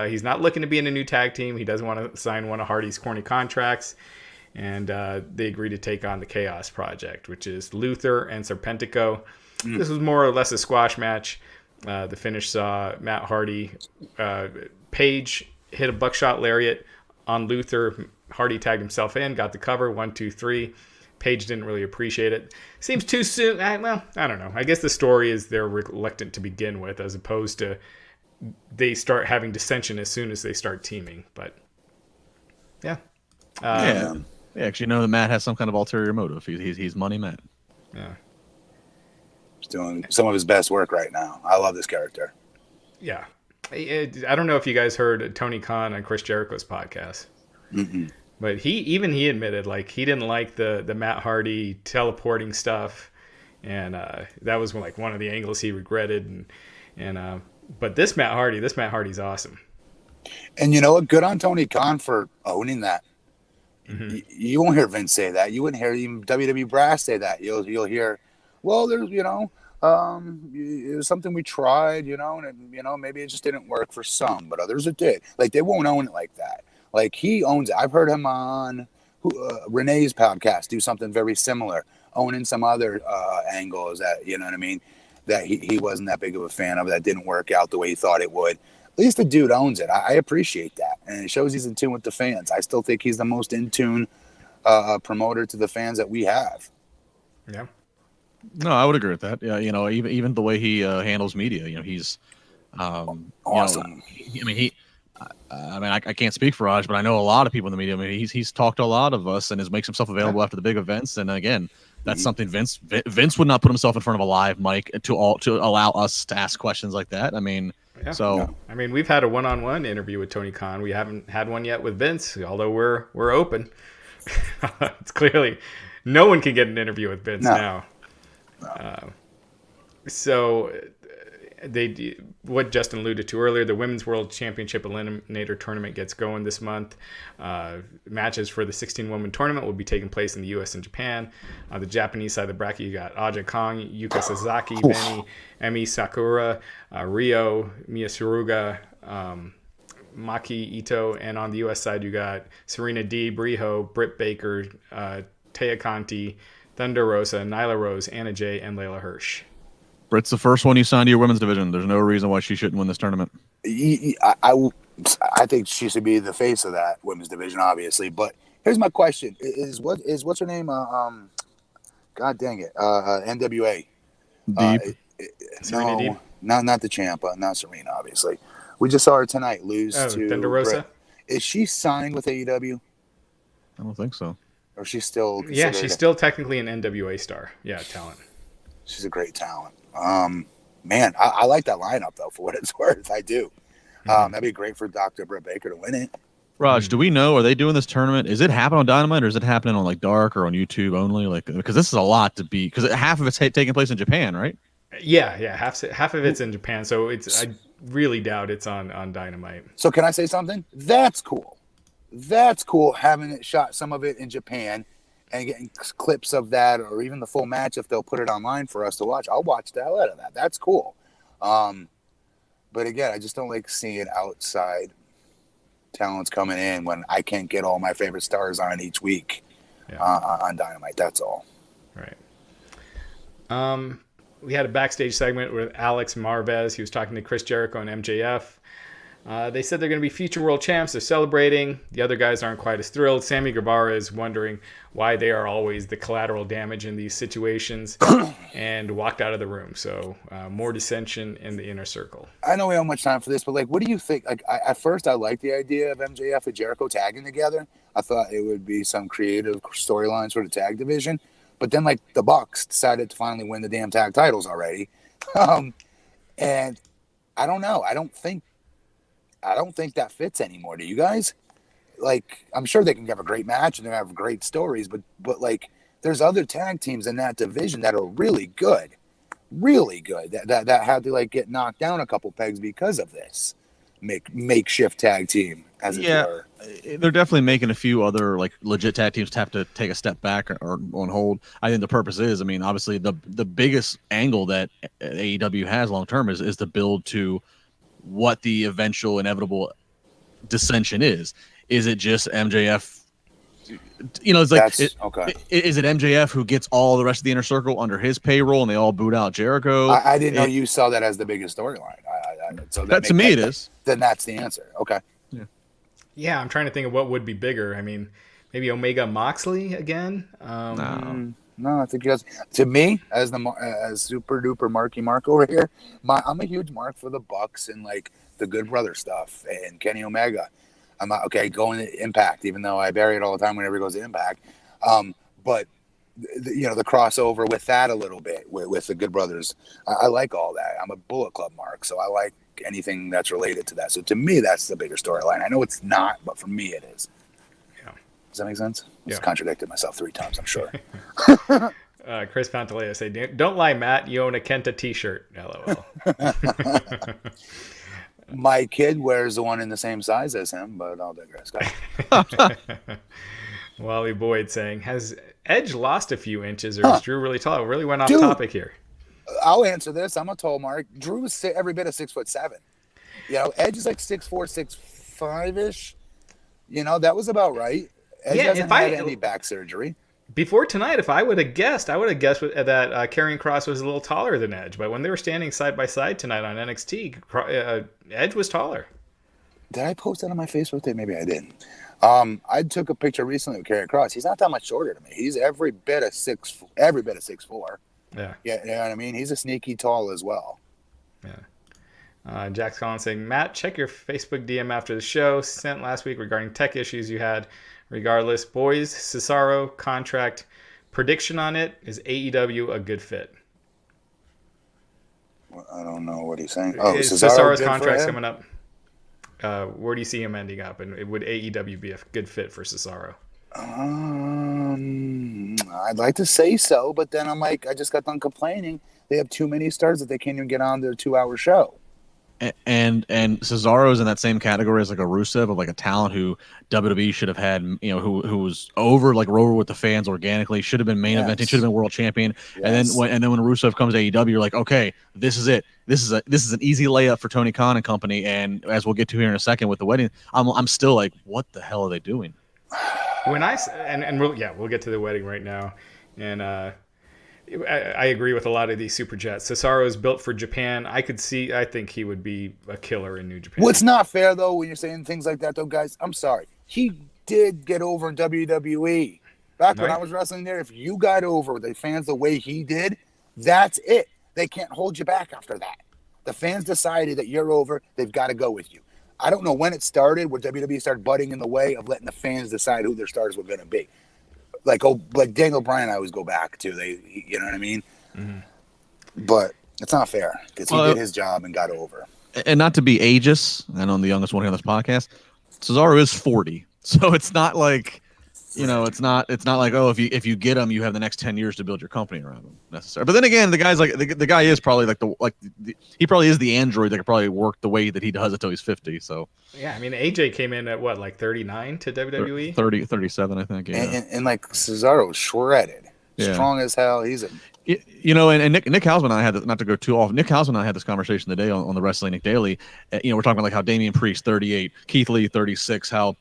He's not looking to be in a new tag team. He doesn't want to sign one of Hardy's corny contracts. And they agreed to take on the Chaos Project, which is Luther and Serpentico. This was more or less a squash match. The finish saw Matt Hardy, Page hit a buckshot lariat on Luther. Hardy tagged himself in, got the cover, 1, 2, 3. Page didn't really appreciate it. Seems too soon. I don't know. I guess the story is they're reluctant to begin with, as opposed to they start having dissension as soon as they start teaming. But yeah. Actually, that Matt has some kind of ulterior motive. He's money Matt. Yeah. He's doing some of his best work right now. I love this character. Yeah. I don't know if you guys heard Tony Khan on Chris Jericho's podcast. Mm-mm. But he admitted like he didn't like the Matt Hardy teleporting stuff, and that was like one of the angles he regretted. And but this Matt Hardy's awesome. And you know what? Good on Tony Khan for owning that. Mm-hmm. You won't hear Vince say that. You wouldn't hear even WWE Brass say that. You'll hear, well, there's it was something we tried, and maybe it just didn't work for some, but others it did. Like they won't own it like that. Like he owns it. I've heard him on Renee's podcast do something very similar, owning some other angles that, you know what I mean, that he wasn't that big of a fan of, that didn't work out the way he thought it would. At least the dude owns it. I appreciate that. And it shows he's in tune with the fans. I still think he's the most in tune promoter to the fans that we have. Yeah. No, I would agree with that. Yeah, even the way he handles media, he's awesome. I can't speak for Raj, but I know a lot of people in the media. I mean, he's talked to a lot of us and makes himself available after the big events. And again, that's something Vince would not put himself in front of a live mic to allow us to ask questions like that. I mean, I mean, we've had a one-on-one interview with Tony Khan. We haven't had one yet with Vince, although we're open. It's clearly no one can get an interview with Vince now. So what Justin alluded to earlier, the Women's World Championship Eliminator tournament gets going this month. Matches for the 16-woman tournament will be taking place in the U.S. and Japan. On the Japanese side of the bracket, you got Aja Kong, Yuka Sasaki, Benny, Emi Sakura, Ryo Miyasuruga, Maki Ito, and on the U.S. side, you got Serena D, Briho, Britt Baker, Taya Conti, Thunder Rosa, Nyla Rose, Anna Jay, and Layla Hirsch. Britt's the first one you signed to your women's division. There's no reason why she shouldn't win this tournament. I think she should be the face of that women's division, obviously. But here's my question: what's her name? God dang it, NWA. Deep. Serena Deep? Not the champ, not Serena. Obviously, we just saw her tonight lose to Thunder Rosa. Britt. Is she signed with AEW? I don't think so. Or she's still? Yeah, she's still technically an NWA star. Yeah, talent. She's a great talent. Man, I like that lineup though. For what it's worth, I do. That'd be great for Dr. Britt Baker to win it. Raj, do we know? Are they doing this tournament? Is it happening on Dynamite, or is it happening on like Dark or on YouTube only? Like, because this is a lot to be. Because half of it's taking place in Japan, right? Yeah, half of it's in Japan. So I really doubt it's on Dynamite. So can I say something? That's cool. That's cool having it shot, some of it in Japan, and getting clips of that, or even the full match if they'll put it online for us to watch. I'll watch the hell out of that. That's cool. But again, I just don't like seeing outside talents coming in when I can't get all my favorite stars on each week on Dynamite. That's all. Right. We had a backstage segment with Alex Marvez. He was talking to Chris Jericho and MJF. They said they're going to be future world champs. They're celebrating. The other guys aren't quite as thrilled. Sammy Guevara is wondering why they are always the collateral damage in these situations and walked out of the room. So more dissension in the inner circle. I know we don't have much time for this, but like, what do you think? Like, at first I liked the idea of MJF and Jericho tagging together. I thought it would be some creative storylines for the tag division. But then like the Bucks decided to finally win the damn tag titles already. And I don't know. I don't think that fits anymore. Do you guys? Like, I'm sure they can have a great match and they have great stories, but like, there's other tag teams in that division that are really good that had to like get knocked down a couple pegs because of this makeshift tag team. As it were. They're definitely making a few other like legit tag teams have to take a step back or on hold. I think the purpose is, I mean, obviously the biggest angle that AEW has long term is to build to what the eventual inevitable dissension is. Is it just MJF? It's like, is it MJF who gets all the rest of the inner circle under his payroll and they all boot out Jericho? I didn't know you saw that as the biggest storyline. So to me it is. Then that's the answer. Okay. Yeah, I'm trying to think of what would be bigger. I mean, maybe Omega Moxley again. No, I think you guys. To me, as super duper Marky Mark over here, I'm a huge mark for the Bucks and like the Good Brother stuff and Kenny Omega. I'm not going to Impact, even though I bury it all the time whenever it goes to Impact. But the crossover with that a little bit with the Good Brothers, I like all that. I'm a Bullet Club mark, so I like anything that's related to that. So to me, that's the bigger storyline. I know it's not, but for me, it is. Yeah. Does that make sense? I just contradicted myself 3 times, I'm sure. Chris Pantaleo say, "Don't lie, Matt. You own a Kenta T-shirt." LOL. My kid wears the one in the same size as him, but I'll digress. Wally Boyd saying, "Has Edge lost a few inches, or is Drew really tall?" We really went off topic here. I'll answer this. I'm a tall mark. Drew is every bit of 6'7". Edge is like 6'4", 6'5" that was about right. Edge hasn't had any back surgery. Before tonight, if I would have guessed, that Karrion Kross was a little taller than Edge. But when they were standing side by side tonight on NXT, Edge was taller. Did I post that on my Facebook page? Maybe I didn't. I took a picture recently with Karrion Kross. He's not that much shorter than me. He's every bit of 6'4". Yeah. Yeah, you know what I mean? He's a sneaky tall as well. Yeah. Jack's calling saying, Matt, check your Facebook DM after the show sent last week regarding tech issues you had. Regardless, boys, Cesaro contract prediction on it. Is AEW a good fit? Well, I don't know what he's saying. Oh, Cesaro's contract's coming up. Where do you see him ending up? And would AEW be a good fit for Cesaro? I'd like to say so, but then I'm like, I just got done complaining. They have too many stars that they can't even get on their 2-hour show. And Cesaro's in that same category as like a Rusev, of like a talent who WWE should have had, who was over with the fans organically, should have been main eventing, should have been world champion. Yes. And then when Rusev comes to AEW, you're like, okay, this is it. This is an easy layup for Tony Khan and company. And as we'll get to here in a second with the wedding, I'm still like, what the hell are they doing? When we'll get to the wedding right now, and I agree with a lot of these super chats. Cesaro is built for Japan. I think he would be a killer in New Japan. What's not fair, though, when you're saying things like that, though, guys, I'm sorry. He did get over in WWE. Back when I was wrestling there, if you got over with the fans the way he did, that's it. They can't hold you back after that. The fans decided that you're over. They've got to go with you. I don't know when it started, where WWE started butting in the way of letting the fans decide who their stars were going to be. Like Daniel Bryan, I always go back to. You know what I mean? Mm-hmm. But it's not fair because he did his job and got over. And not to be ageist, and I'm the youngest one here on this podcast, Cesaro is 40, so it's not like, it's not like, oh, if you get him, you have the next 10 years to build your company around him necessarily. But then again, the guy's like the guy is probably he probably is the android that could probably work the way that he does until he's 50. So yeah, I mean, AJ came in at what, like 39 to WWE? 37, I think. Yeah. And like Cesaro, shredded, strong as hell. He's a and Nick Hausman and I had, not to go too off, Nick Hausman and I had this conversation today on the Wrestling Nick Daily. We're talking about like how Damian Priest 38, Keith Lee 36, how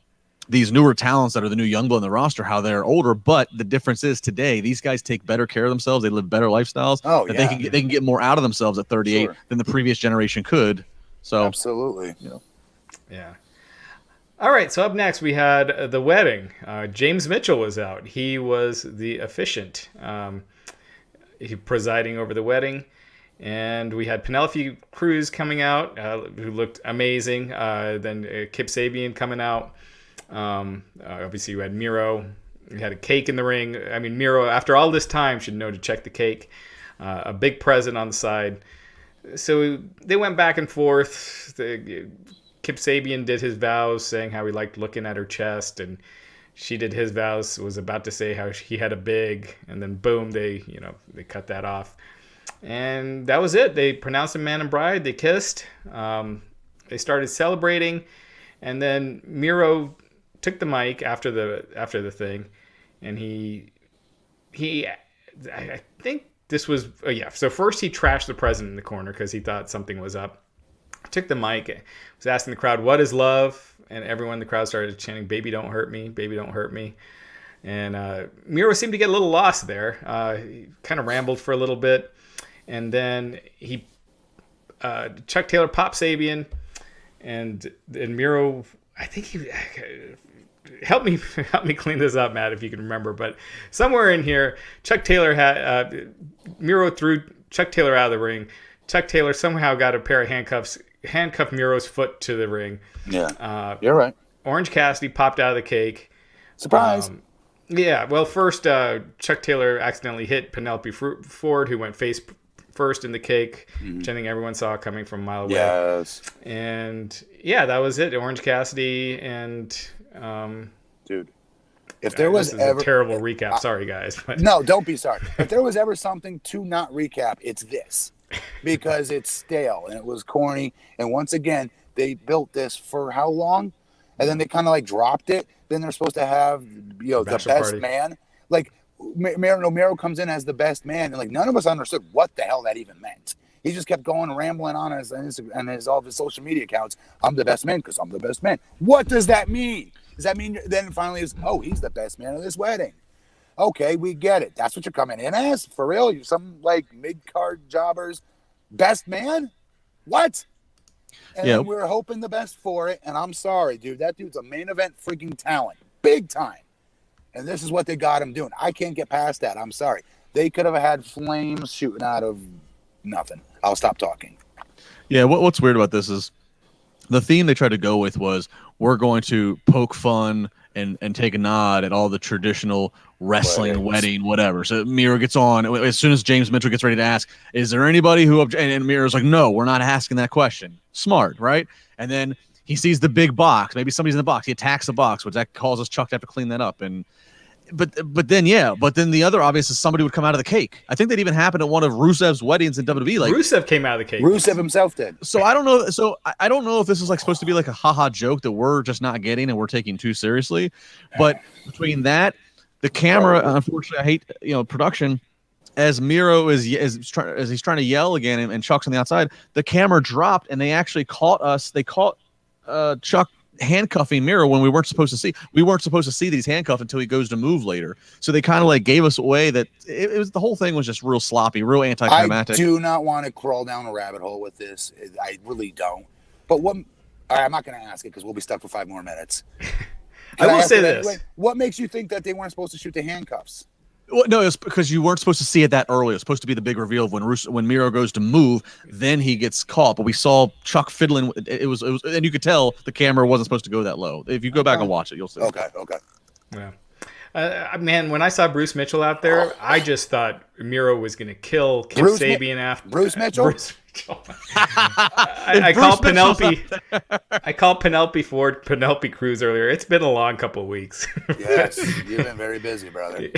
these newer talents that are the new young blood in the roster, how they're older, but the difference is today these guys take better care of themselves. They live better lifestyles. They can get more out of themselves at 38 than the previous generation could. So absolutely, yeah. All right, so up next we had the wedding. James Mitchell was out. He was the officiant, he presiding over the wedding. And we had Penelope Cruz coming out, who looked amazing. Then Kip Sabian coming out. Obviously, you had Miro. You had a cake in the ring. I mean, Miro, after all this time, should know to check the cake. A big present on the side. So they went back and forth. Kip Sabian did his vows, saying how he liked looking at her chest, and she did his vows, was about to say how he had a big, and then boom, they cut that off. And that was it. They pronounced him man and bride. They kissed. They started celebrating, and then Miro took the mic after the thing, and he I think this was so first he trashed the president in the corner because he thought something was up. Took the mic, was asking the crowd, what is love? And everyone in the crowd started chanting, baby don't hurt me, baby don't hurt me. And Miro seemed to get a little lost there. He kind of rambled for a little bit, and then he Chuck Taylor popped Sabian, and Miro, I think he help me clean this up, Matt, if you can remember. But somewhere in here, Chuck Taylor had Miro threw Chuck Taylor out of the ring. Chuck Taylor somehow got a pair of handcuffed Miro's foot to the ring. Yeah, you're right. Orange Cassidy popped out of the cake. Surprise. Well, first Chuck Taylor accidentally hit Penelope Ford, who went face first in the cake, which I think everyone saw coming from a mile away. Yes. And that was it. Orange Cassidy and dude, if there was ever a terrible recap, sorry guys, but no, don't be sorry. If there was ever something to not recap, it's this, because it's stale and it was corny. And once again, they built this for how long, and then they kind of like dropped it. Then they're supposed to have the best party. Man. Like Miro comes in as the best man, and like none of us understood what the hell that even meant. He just kept going rambling on all of his social media accounts. I'm the best man because I'm the best man. What does that mean? Does that mean then finally he's the best man of this wedding? Okay, we get it. That's what you're coming in as? For real? You're some like mid-card jobbers best man? What? And we were hoping the best for it. And I'm sorry, dude. That dude's a main event freaking talent. Big time. And this is what they got him doing. I can't get past that. I'm sorry. They could have had flames shooting out of nothing. I'll stop talking. Yeah, what's weird about this is the theme they tried to go with was we're going to poke fun and take a nod at all the traditional wrestling, wedding, whatever. So Miro gets on. As soon as James Mitchell gets ready to ask, is there anybody who... And Miro's like, no, we're not asking that question. Smart, right? And then he sees the big box. Maybe somebody's in the box. He attacks the box, which that causes Chuck to have to clean that up. But then the other obvious is somebody would come out of the cake. I think that even happened at one of Rusev's weddings in WWE. Like Rusev came out of the cake. Rusev himself did. So I don't know. So I don't know if this is like supposed to be like a haha joke that we're just not getting and we're taking too seriously. But between that, the camera, unfortunately, I hate production. As Miro as he's trying to yell again, and Chuck's on the outside, the camera dropped and they actually caught us. They caught Chuck handcuffing Miro when we weren't supposed to see. We weren't supposed to see that he's handcuffed until he goes to move later. So they kind of like gave us away that it was the whole thing was just real sloppy, real anticlimactic. I do not want to crawl down a rabbit hole with this. I really don't. But what? All right, I'm not going to ask it because we'll be stuck for 5 more minutes. I will say this. Wait, what makes you think that they weren't supposed to shoot the handcuffs? Well, no, it's because you weren't supposed to see it that early. It's supposed to be the big reveal of when Miro goes to move, then he gets caught. But we saw Chuck fiddling. It was, and you could tell the camera wasn't supposed to go that low. If you go back and watch it, you'll see. Okay. Yeah. Man, when I saw Bruce Mitchell out there, I just thought Miro was going to kill Kip Sabian after Bruce Mitchell. I called Penelope Ford Penelope Cruz earlier. It's been a long couple of weeks. Yes, you've been very busy, brother.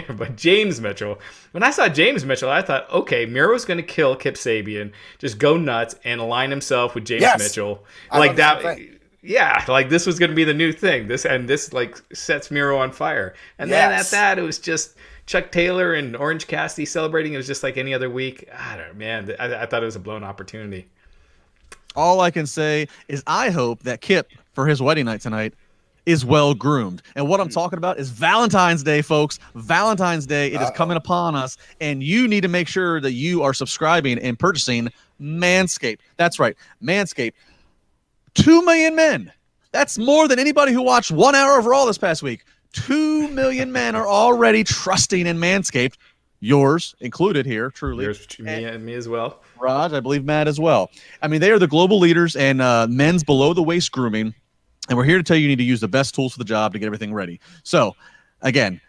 But James Mitchell, when I saw James Mitchell, I thought, okay, Miro's going to kill Kip Sabian, just go nuts and align himself with James Mitchell like that. Yeah, like this was going to be the new thing. This like sets Miro on fire. And then at that, it was just Chuck Taylor and Orange Cassidy celebrating. It was just like any other week. I don't know, man. I thought it was a blown opportunity. All I can say is I hope that Kip, for his wedding night tonight, is well groomed. And what I'm talking about is Valentine's Day, folks. Valentine's Day, it is coming upon us. And you need to make sure that you are subscribing and purchasing Manscaped. That's right, Manscaped. 2 million men. That's more than anybody who watched 1 hour of Raw this past week. 2 million men are already trusting in Manscaped. Yours included here, truly. Yours, me as well. Raj, I believe Matt as well. I mean, they are the global leaders in men's below-the-waist grooming, and we're here to tell you need to use the best tools for the job to get everything ready. So, again,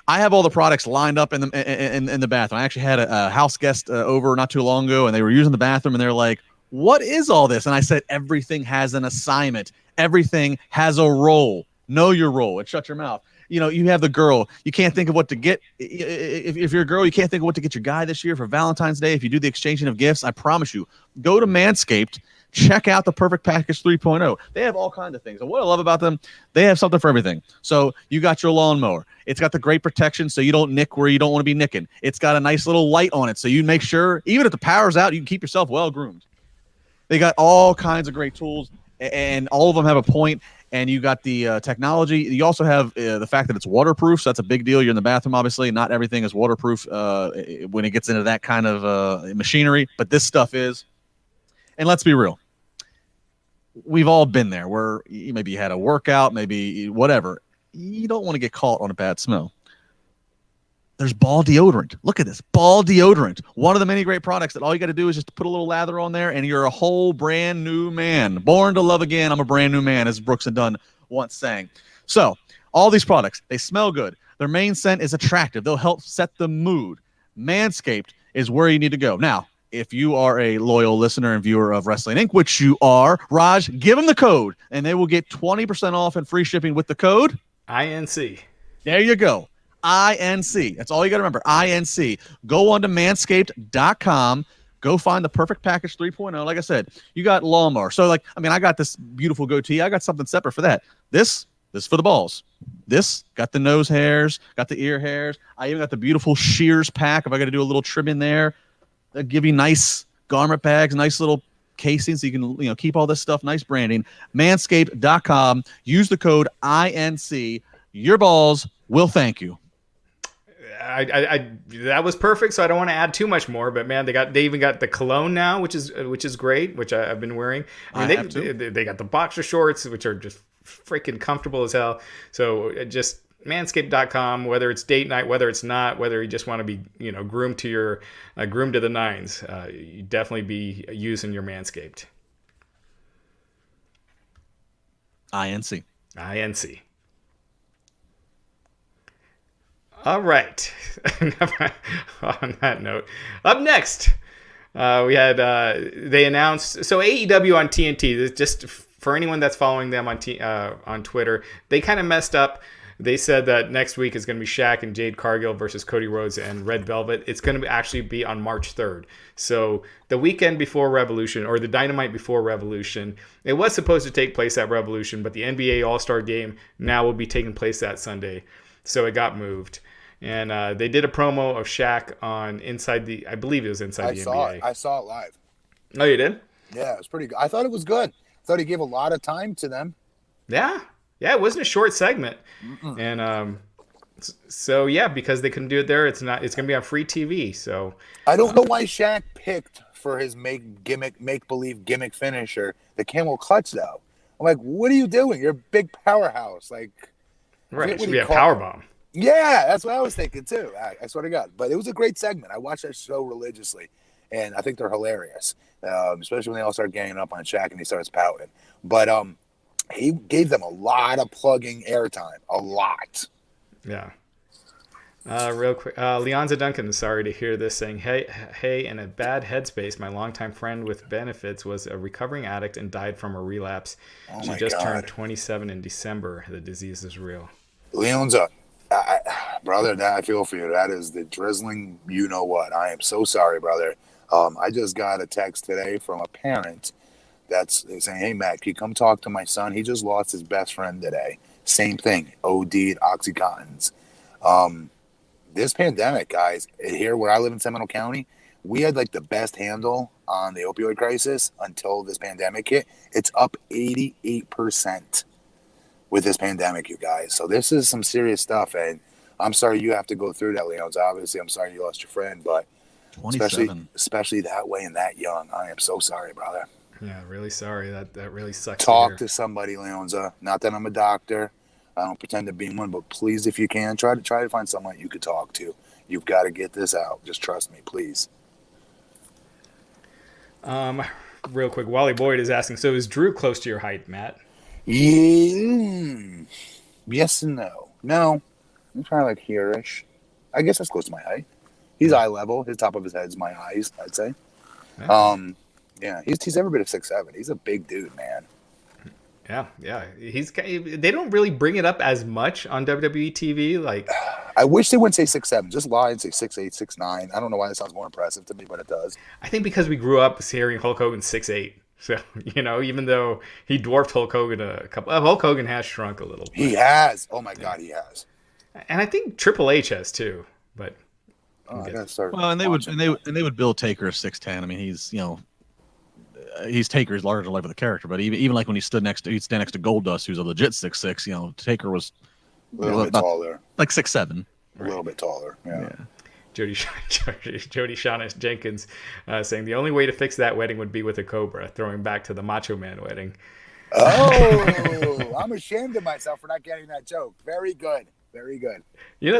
I have all the products lined up in the bathroom. I actually had a house guest over not too long ago, and they were using the bathroom, and they're like, what is all this? And I said, everything has an assignment. Everything has a role. Know your role and shut your mouth. You have the girl. You can't think of what to get. If you're a girl, you can't think of what to get your guy this year for Valentine's Day. If you do the exchanging of gifts, I promise you, go to Manscaped, check out the Perfect Package 3.0. They have all kinds of things. And what I love about them, they have something for everything. So you got your lawnmower. It's got the great protection so you don't nick where you don't want to be nicking. It's got a nice little light on it so you make sure, even if the power's out, you can keep yourself well groomed. They got all kinds of great tools, and all of them have a point. And you got the technology. You also have the fact that it's waterproof. So that's a big deal. You're in the bathroom, obviously. Not everything is waterproof when it gets into that kind of machinery. But this stuff is. And let's be real. We've all been there where maybe you had a workout, maybe whatever. You don't want to get caught on a bad smell. There's ball deodorant. Look at this. Ball deodorant. One of the many great products that all you got to do is just put a little lather on there and you're a whole brand new man. Born to love again. I'm a brand new man, as Brooks and Dunn once sang. So all these products, they smell good. Their main scent is attractive. They'll help set the mood. Manscaped is where you need to go. Now, if you are a loyal listener and viewer of Wrestling Inc., which you are, Raj, give them the code and they will get 20% off and free shipping with the code INC. There you go. INC. That's all you got to remember. INC. Go on to manscaped.com. Go find the Perfect Package 3.0. Like I said, you got lawnmower. So, I got this beautiful goatee. I got something separate for that. This for the balls. This got the nose hairs, got the ear hairs. I even got the beautiful shears pack. If I got to do a little trim in there, they'll give you nice garment bags, nice little casing so you can keep all this stuff, nice branding. Manscaped.com. Use the code INC. Your balls will thank you. I that was perfect. So I don't want to add too much more. But man, they even got the cologne now, which is great, which I've been wearing. I mean, they got the boxer shorts, which are just freaking comfortable as hell. So just manscaped.com, whether it's date night, whether it's not, whether you just want to be, groomed to your groomed to the nines, you definitely be using your Manscaped. INC. All right. On that note, up next, we had they announced AEW on TNT. Just for anyone that's following them on Twitter, they kind of messed up. They said that next week is going to be Shaq and Jade Cargill versus Cody Rhodes and Red Velvet. It's going to actually be on March 3rd. So the weekend before Revolution, or the Dynamite before Revolution, it was supposed to take place at Revolution, but the NBA All-Star Game now will be taking place that Sunday. So it got moved. And they did a promo of Shaq on I believe it was Inside the NBA. I saw it live. Oh, you did? Yeah, it was pretty good. I thought it was good. I thought he gave a lot of time to them. Yeah, it wasn't a short segment. Mm-mm. And so yeah, because they couldn't do it there, it's gonna be on free TV. So I don't know why Shaq picked for his make believe gimmick finisher the camel clutch though. I'm like, what are you doing? You're a big powerhouse. Like, right, it should be a power bomb. Yeah, that's what I was thinking too. I swear to God. But it was a great segment. I watched that show religiously, and I think they're hilarious, especially when they all start ganging up on Shaq and he starts pouting. But he gave them a lot of plugging airtime, a lot. Yeah. Real quick, Leonza Duncan is sorry to hear this, saying, hey, in a bad headspace, my longtime friend with benefits was a recovering addict and died from a relapse. She just turned 27 in December. The disease is real. Leonza, brother, I feel for you. That is the drizzling you-know-what. I am so sorry, brother. I just got a text today from a parent that's saying, hey, Matt, can you come talk to my son? He just lost his best friend today. Same thing, OD'd Oxycontins. This pandemic, guys, here where I live in Seminole County, we had like the best handle on the opioid crisis until this pandemic hit. It's up 88% with this pandemic, you guys. So this is some serious stuff, and I'm sorry you have to go through that, Leons. Obviously, I'm sorry you lost your friend, but especially that way and that young. I am so sorry, brother. Yeah, really sorry. That really sucks. Talk to somebody, Leonza. Not that I'm a doctor. I don't pretend to be one, but please, if you can, try to find someone you could talk to. You've got to get this out. Just trust me, please. Real quick, Wally Boyd is asking, so is Drew close to your height, Matt? Yeah. Yes and no. No. I'm trying to like here-ish. I guess that's close to my height. He's eye level. His top of his head is my eyes, I'd say. Yeah. Yeah, he's every bit of 6'7". He's a big dude, man. Yeah. They don't really bring it up as much on WWE TV. Like, I wish they wouldn't say 6'7". Just lie and say 6'8", 6'9". I don't know why that sounds more impressive to me, but it does. I think because we grew up hearing Hulk Hogan 6'8". So, even though he dwarfed Hulk Hogan Hulk Hogan has shrunk a little bit. He has. Oh my God, he has. And I think Triple H has too, but I gotta start. Well, and they would build Taker as 6'10". I mean, he's Taker's larger life of the character, but even like when he'd stand next to Goldust, who's a legit 6'6", Taker was a little bit taller, like 6'7". A little bit taller. Yeah. Jody Shauna Jenkins saying the only way to fix that wedding would be with a cobra, throwing back to the Macho Man wedding. Oh, I'm ashamed of myself for not getting that joke. Very good. Very good.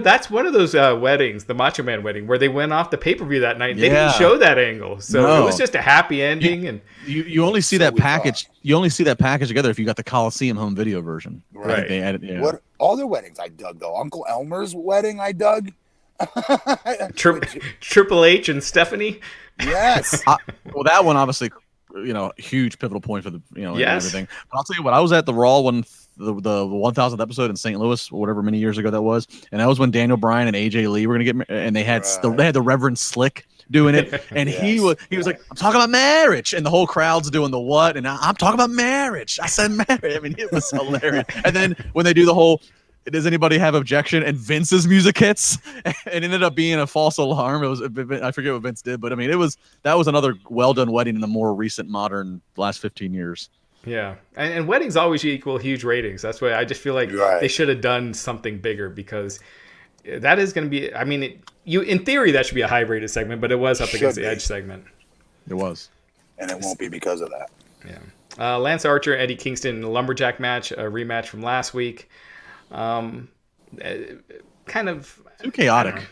That's one of those weddings, the Macho Man wedding, where they went off the pay-per-view that night. They didn't show that angle, so it was just a happy ending. You only see that package. You only see that package together if you got the Coliseum home video version. Right. They added, yeah. What all their weddings I dug though. Uncle Elmer's wedding I dug. Triple H and Stephanie. Yes. Well, that one obviously, huge pivotal point for the everything. But I'll tell you what, I was at the Raw when the 1000th episode in St. Louis, whatever many years ago that was, and that was when Daniel Bryan and AJ Lee were gonna get married, and they had the Reverend Slick doing it, and yes. he was like, I'm talking about marriage, and the whole crowd's doing the what, and I'm talking about marriage. I said marriage. I mean, it was hilarious. And then when they do the whole, does anybody have objection? And Vince's music hits, and it ended up being a false alarm. It was, I forget what Vince did, but I mean, that was another well done wedding in the more recent modern last 15 years. Yeah, and weddings always equal huge ratings. That's why I just feel like they should have done something bigger, because that is going to be. I mean, in theory that should be a high-rated segment, but it was up against the Edge segment. It was, and it won't be because of that. Yeah. Lance Archer, Eddie Kingston lumberjack match, a rematch from last week. Kind of too chaotic.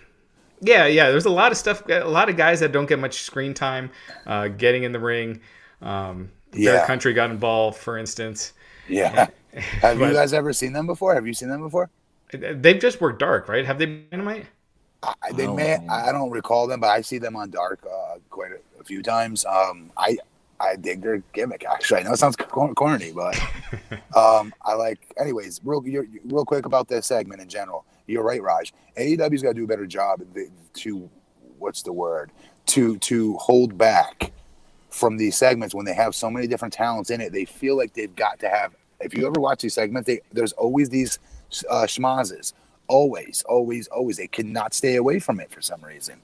Yeah. There's a lot of stuff. A lot of guys that don't get much screen time getting in the ring. Bear Country got involved, for instance. Yeah. Have you guys ever seen them before? Have you seen them before? They've just worked Dark, right? Have they been Dynamite? I don't recall them, but I see them on Dark quite a few times. I dig their gimmick, actually. I know it sounds corny, but I like. Anyways, real quick about this segment in general. You're right, Raj. AEW's got to do a better job to hold back from these segments when they have so many different talents in it. They feel like they've got to have. If you ever watch these segments, there's always these schmazzes. Always. They cannot stay away from it for some reason.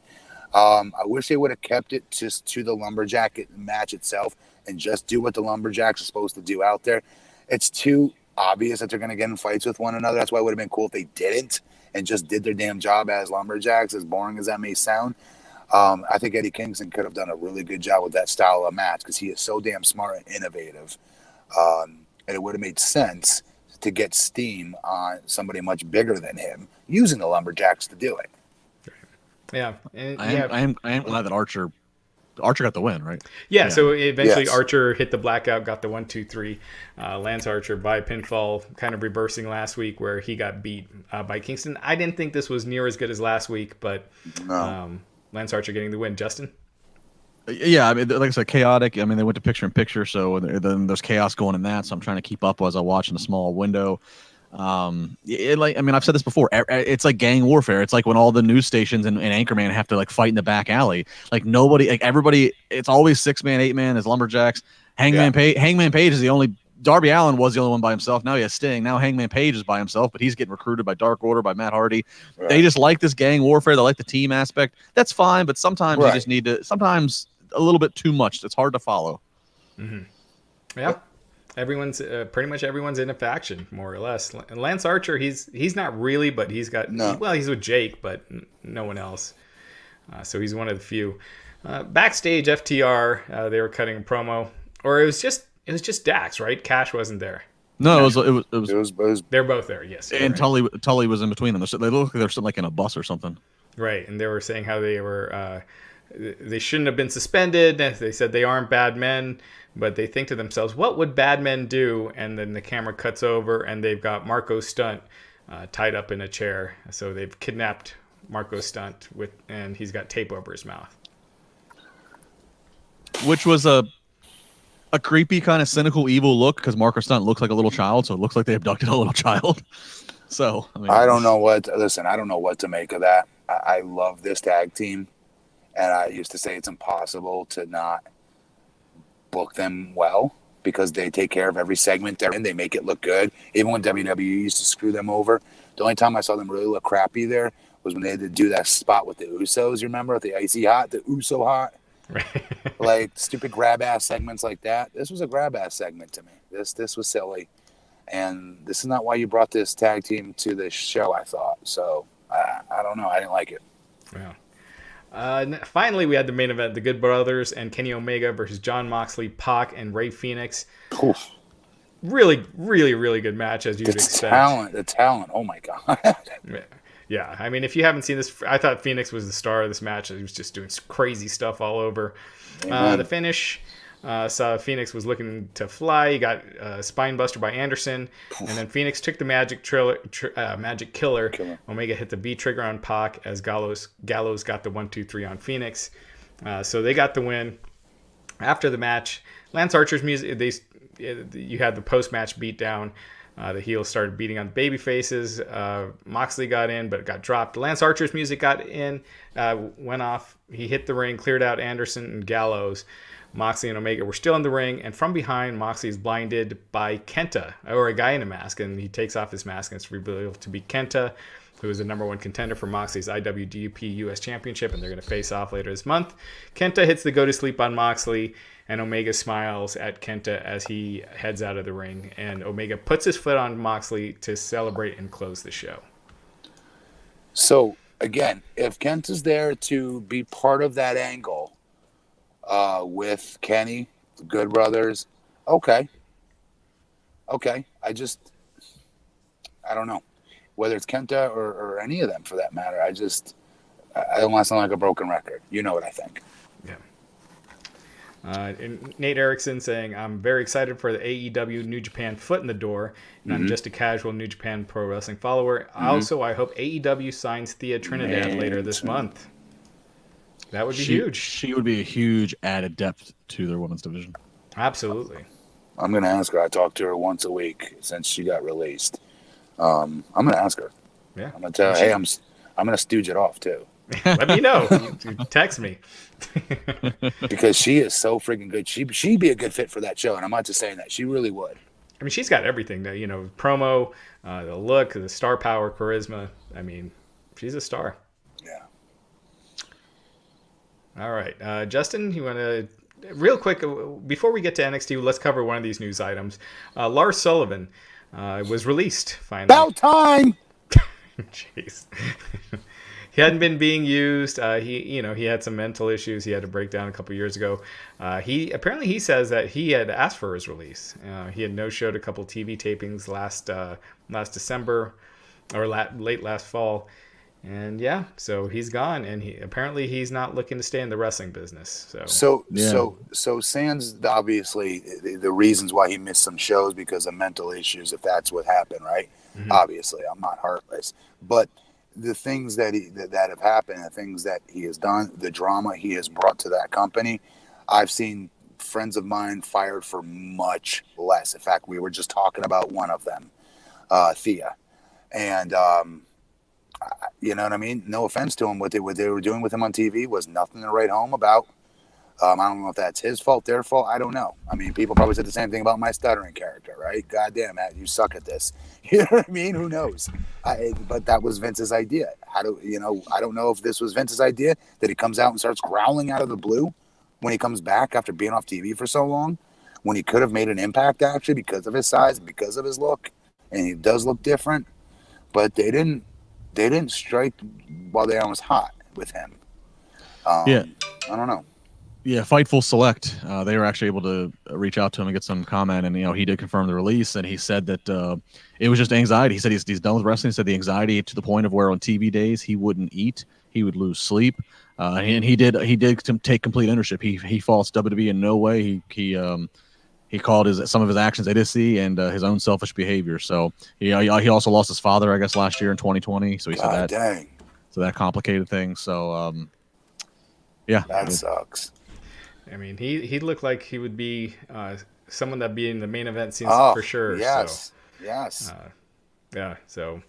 I wish they would have kept it just to the lumberjack match itself and just do what the lumberjacks are supposed to do out there. It's too obvious that they're going to get in fights with one another. That's why it would have been cool if they didn't and just did their damn job as lumberjacks, as boring as that may sound. I think Eddie Kingston could have done a really good job with that style of match because he is so damn smart and innovative. And it would have made sense to get steam on somebody much bigger than him using the lumberjacks to do it. Yeah, and I am glad that Archer got the win, right? Yeah. So eventually Archer hit the blackout, got the 1-2-3. Lance Archer by pinfall, kind of reversing last week where he got beat by Kingston. I didn't think this was near as good as last week, but Lance Archer getting the win. Justin? Yeah, I mean, like I said, chaotic. I mean, they went to picture-in-picture, so then there's chaos going in that. So I'm trying to keep up as I watch in a small window. I've said this before. It's like gang warfare. It's like when all the news stations and Anchorman have to like fight in the back alley. Like everybody. It's always 6-man, 8-man as lumberjacks. Hangman Page is the only. Darby Allin was the only one by himself. Now he has Sting. Now Hangman Page is by himself, but he's getting recruited by Dark Order, by Matt Hardy. Right. They just like this gang warfare. They like the team aspect. That's fine, but sometimes you just need to. Sometimes a little bit too much. It's hard to follow. Mm-hmm. Yeah. Everyone's pretty much everyone's in a faction, more or less. And Lance Archer, he's not really, but he's got he's with Jake, but no one else. So he's one of the few. Backstage, FTR, they were cutting a promo, or it was just Dax, right? Cash wasn't there. No, it was. They're both there, yes. And right. Tully was in between them. They look like they're sitting like in a bus or something. Right, and they were saying how they were. They shouldn't have been suspended. They said they aren't bad men, but they think to themselves, what would bad men do? And then the camera cuts over, and they've got Marco Stunt tied up in a chair. So they've kidnapped Marco Stunt, and he's got tape over his mouth. Which was a creepy, kind of cynical, evil look, because Marco Stunt looks like a little child, so it looks like they abducted a little child. So, I don't know what to make of that. I love this tag team. And I used to say it's impossible to not book them well because they take care of every segment they're in. They make it look good. Even when WWE used to screw them over, the only time I saw them really look crappy there was when they had to do that spot with the Usos. You remember with the Icy Hot, the Uso Hot? Right. Like stupid grab-ass segments like that. This was a grab-ass segment to me. This was silly. And this is not why you brought this tag team to this show, I thought. So, I don't know. I didn't like it. Yeah. Finally, we had the main event: the Good Brothers and Kenny Omega versus Jon Moxley, Pac, and Rey Fenix. Oof. Really, really, really good match, as you'd expect. The talent. Oh my god. Yeah, I mean, if you haven't seen this, I thought Phoenix was the star of this match. He was just doing crazy stuff all over. The finish saw Phoenix was looking to fly. He got spine buster by Anderson, and then Phoenix took the magic killer. Omega hit the V trigger on Pac as Gallows got the 1-2-3 on Phoenix. So they got the win. After the match, Lance Archer's music. You had the post match beatdown. The heels started beating on the baby faces. Moxley got in, but got dropped. Lance Archer's music got in, went off. He hit the ring, cleared out Anderson and Gallows. Moxley and Omega were still in the ring, and from behind, Moxley is blinded by Kenta, or a guy in a mask, and he takes off his mask, and it's revealed to be Kenta, who is the number one contender for Moxley's IWGP US Championship, and they're going to face off later this month. Kenta hits the go-to-sleep on Moxley, and Omega smiles at Kenta as he heads out of the ring, and Omega puts his foot on Moxley to celebrate and close the show. So again, if Kent is there to be part of that angle with Kenny, the Good Brothers, okay. I don't know whether it's Kenta or any of them for that matter. I don't want to sound like a broken record. You know what I think. Yeah. And Nate Erickson saying, I'm very excited for the AEW New Japan foot in the door, and I'm just a casual New Japan Pro Wrestling follower. Also, I hope AEW signs Thea Trinidad later this month. That would be huge. She would be a huge added depth to their women's division. Absolutely. I'm going to ask her. I talk to her once a week since she got released. I'm going to ask her. Yeah. I'm going to tell her, hey, I'm going to stooge it off too. Let me know. You text me. Because she is so freaking good. She'd be a good fit for that show, and I'm not just saying that. She really would. I mean, she's got everything. Promo, the look, the star power, charisma. I mean, she's a star. Yeah. All right. Justin, you want to... Real quick, before we get to NXT, let's cover one of these news items. Lars Sullivan was released finally. About time! Jeez. He hadn't been being used. He had some mental issues. He had a breakdown a couple years ago. He says that he had asked for his release. He had no-showed a couple TV tapings last December or late last fall. And so he's gone, and he's not looking to stay in the wrestling business. So sans obviously the reasons why he missed some shows because of mental issues, if that's what happened, right? Mm-hmm. Obviously, I'm not heartless, but the things that have happened, the things that he has done, the drama he has brought to that company, I've seen friends of mine fired for much less. In fact, we were just talking about one of them, Thea, and. You know what I mean? No offense to him. What they were doing with him on TV was nothing to write home about. I don't know if that's his fault, their fault. I don't know. I mean, people probably said the same thing about my stuttering character, right? God damn, Matt, you suck at this. You know what I mean? Who knows? But that was Vince's idea. I don't know if this was Vince's idea that he comes out and starts growling out of the blue when he comes back after being off TV for so long, when he could have made an impact actually because of his size and because of his look, and he does look different. But they didn't strike while the iron was hot with him. I don't know. Yeah, Fightful Select. They were actually able to reach out to him and get some comment, and he did confirm the release, and he said that it was just anxiety. He said he's done with wrestling. He said the anxiety to the point of where on TV days he wouldn't eat, he would lose sleep, and he did take complete ownership. He faults WWE in no way. He called some of his actions idiocy and his own selfish behavior. So he also lost his father, I guess, last year in 2020. So he said that. Dang. So that complicated things. So that sucks. I mean, he looked like he would be someone that'd be in the main event scenes for sure. Yes. So, yes. So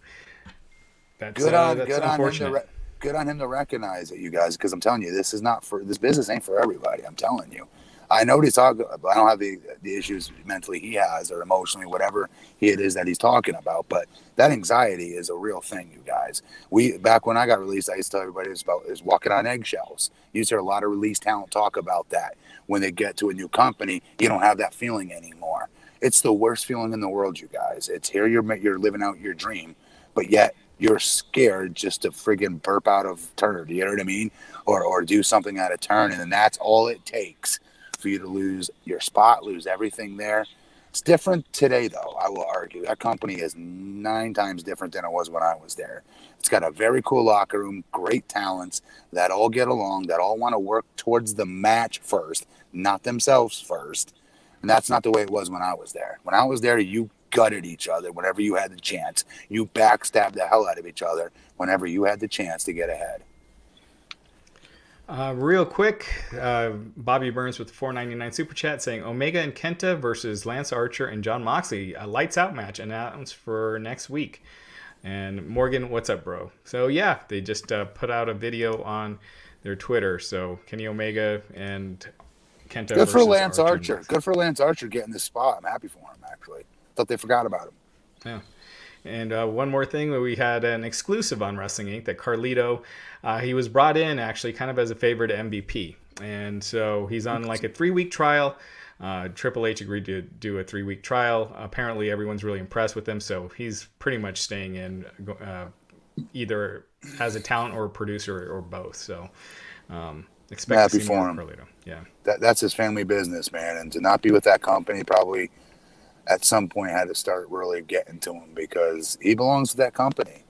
that's good unfortunate. Good on him to recognize it, you guys, because I'm telling you, this business ain't for everybody. I'm telling you. I know what he's talking about. I don't have the issues mentally he has or emotionally, whatever it is that he's talking about. But that anxiety is a real thing, you guys. Back when I got released, I used to tell everybody is walking on eggshells. You used to hear a lot of released talent talk about that. When they get to a new company, you don't have that feeling anymore. It's the worst feeling in the world, you guys. It's here you're living out your dream, but yet you're scared just to friggin' burp out of turd. You know what I mean? Or do something out of turn, and then that's all it takes for you to lose your spot, lose everything there. It's different today, though, I will argue. That company is 9 times different than it was when I was there. It's got a very cool locker room, great talents that all get along, that all want to work towards the match first, not themselves first. And that's not the way it was when I was there. When I was there, you gutted each other whenever you had the chance. You backstabbed the hell out of each other whenever you had the chance to get ahead. Real quick, Bobby Burns with the $4.99 super chat saying Omega and Kenta versus Lance Archer and John Moxley, a lights out match announced for next week. And Morgan, what's up, bro? So they just put out a video on their Twitter. So Kenny Omega and Kenta. Good for Lance Archer. Good for Lance Archer getting this spot. I'm happy for him, actually. Thought they forgot about him. Yeah. And one more thing, we had an exclusive on Wrestling Inc. that Carlito, he was brought in actually kind of as a favor to MVP. And so he's on like a 3-week trial. Triple H agreed to do a 3-week trial. Apparently everyone's really impressed with him. So he's pretty much staying in either as a talent or a producer or both. So expect Happy to see more for of him. Carlito. Yeah. That's his family business, man. And to not be with that company probably at some point had to start really getting to him because he belongs to that company.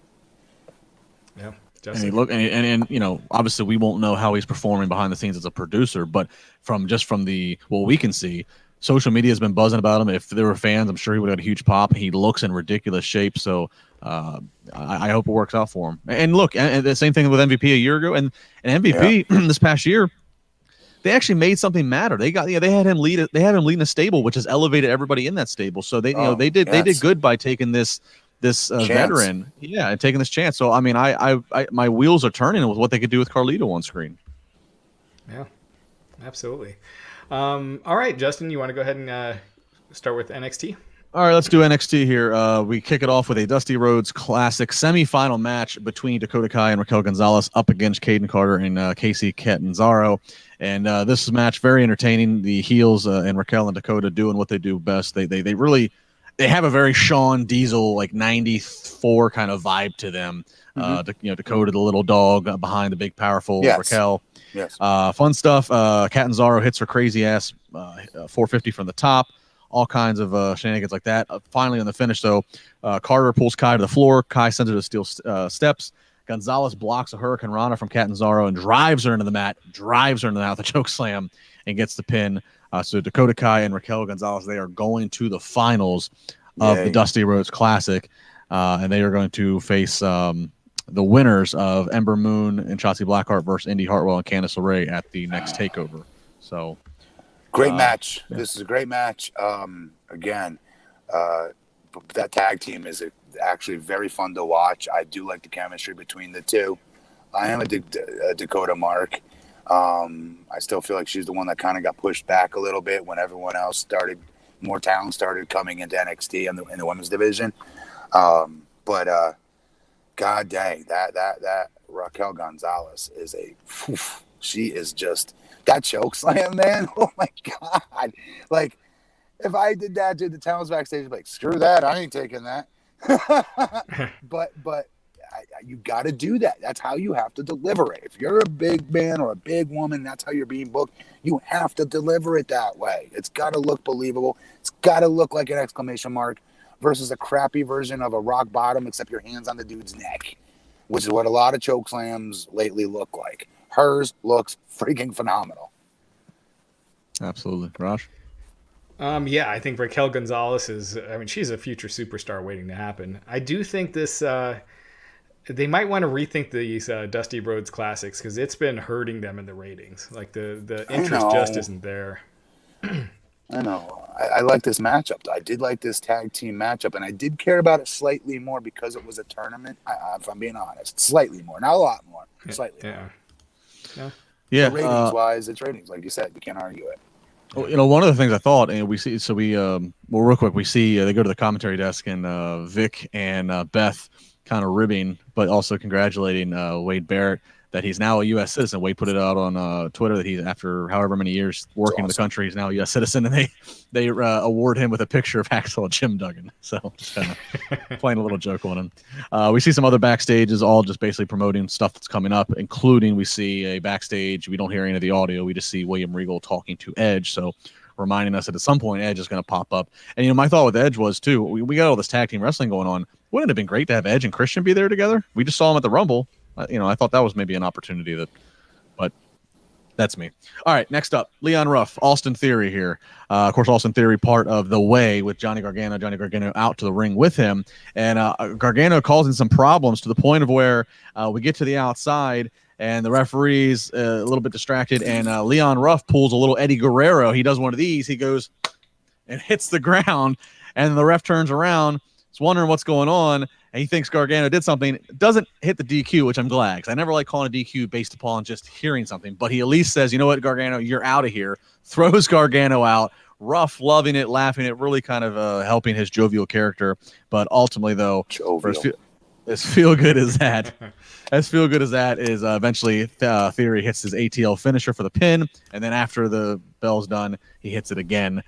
Yeah. And he look and you know, obviously we won't know how he's performing behind the scenes as a producer, but from the what we can see, social media has been buzzing about him. If there were fans, I'm sure he would have had a huge pop. He looks in ridiculous shape, so I hope it works out for him. And look, and the same thing with MVP a year ago, and MVP this past year, they actually made something matter. They had him leading a stable, which has elevated everybody in that stable. So they they did good by taking this veteran, and taking this chance. So I mean, I my wheels are turning with what they could do with Carlito on screen. Yeah, absolutely. All right, Justin, you want to go ahead and start with NXT? All right, let's do NXT here. We kick it off with a Dusty Rhodes Classic semifinal match between Dakota Kai and Raquel Gonzalez up against Caden Carter and Casey Catanzaro. And this match, very entertaining. The heels and Raquel and Dakota doing what they do best. They really have a very Shawn Diesel, like 94 kind of vibe to them. Dakota, the little dog behind the big, powerful Raquel. Yes. Fun stuff. Catanzaro hits her crazy ass 450 from the top. All kinds of shenanigans like that. Finally, on the finish, though, Carter pulls Kai to the floor. Kai sends her to steel steps. Gonzalez blocks a Hurricane Rana from Catanzaro and drives her into the mat with a choke slam and gets the pin. So Dakota Kai and Raquel Gonzalez, they are going to the finals of the Dusty Rhodes Classic, and they are going to face the winners of Ember Moon and Shotzi Blackheart versus Indy Hartwell and Candice LeRae at the next takeover. So great match. Yeah. This is a great match. Again, that tag team is actually very fun to watch. I do like the chemistry between the two. I am a Dakota mark. I still feel like she's the one that kind of got pushed back a little bit when everyone else more talent started coming into NXT in the women's division. But God dang, that Raquel Gonzalez is she is just that choke slam, man. Oh my God. Like if I did that to the talents backstage, I'd be like, screw that. I ain't taking that. but you got to do that. That's how you have to deliver it. If you're a big man or a big woman, that's how you're being booked. You have to deliver it that way. It's got to look believable. It's got to look like an exclamation mark versus a crappy version of a rock bottom, except your hands on the dude's neck, which is what a lot of choke slams lately look like. Hers looks freaking phenomenal. Absolutely. Raj? Yeah, I think Raquel Gonzalez she's a future superstar waiting to happen. I do think this, they might want to rethink these Dusty Rhodes Classics because it's been hurting them in the ratings. Like the interest just isn't there. I know. I like this matchup. I did like this tag team matchup, and I did care about it slightly more because it was a tournament. If I'm being honest, slightly more, not a lot more, slightly more. Yeah. Ratings wise, it's ratings. Like you said, you can't argue it. Well, one of the things I thought, and we see, real quick, we see they go to the commentary desk, and Vic and Beth kind of ribbing, but also congratulating Wade Barrett that he's now a U.S. citizen. Wade put it out on Twitter that he's, after however many years working in the country, he's now a U.S. citizen, and they award him with a picture of Hacksaw Jim Duggan. So just kind of playing a little joke on him. We see some other backstages, all just basically promoting stuff that's coming up, including we see a backstage. We don't hear any of the audio. We just see William Regal talking to Edge. So reminding us that at some point Edge is going to pop up. And, my thought with Edge was, too, we got all this tag team wrestling going on. Wouldn't it have been great to have Edge and Christian be there together? We just saw him at the Rumble. I thought that was maybe an opportunity but that's me. All right, next up, Leon Ruff, Austin Theory here. Of course, Austin Theory part of The Way with Johnny Gargano. Johnny Gargano out to the ring with him. And Gargano causing some problems to the point of where we get to the outside and the referee's a little bit distracted. And Leon Ruff pulls a little Eddie Guerrero. He does one of these. He goes and hits the ground. And the ref turns around. He's wondering what's going on. And he thinks Gargano did something. Doesn't hit the DQ, which I'm glad, because I never like calling a DQ based upon just hearing something. But he at least says, you know what, Gargano, you're out of here. Throws Gargano out. Ruff loving it, laughing it, really kind of helping his jovial character. But ultimately, though, as feel good as that is eventually Theory hits his ATL finisher for the pin. And then after the bell's done, he hits it again.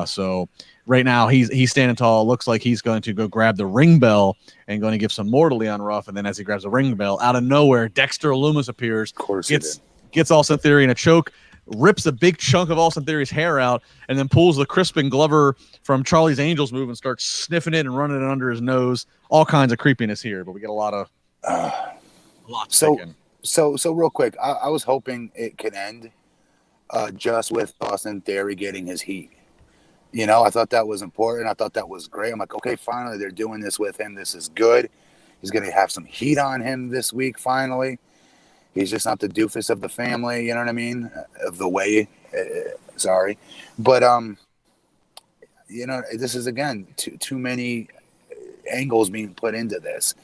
So right now he's standing tall. Looks like he's going to go grab the ring bell and going to give some more to Leon Ruff. And then as he grabs the ring bell, out of nowhere, Dexter Loomis appears. Of course, gets Austin Theory in a choke, rips a big chunk of Austin Theory's hair out, and then pulls the Crispin Glover from Charlie's Angels move and starts sniffing it and running it under his nose. All kinds of creepiness here, but we get a lot of so real quick. I was hoping it could end just with Austin Theory getting his heat. You know, I thought that was important. I thought that was great. I'm like, okay, finally they're doing this with him. This is good. He's going to have some heat on him this week. Finally. He's just not the doofus of the family, you know what I mean? Of the way, sorry. But, you know, this is, again, too many angles being put into this.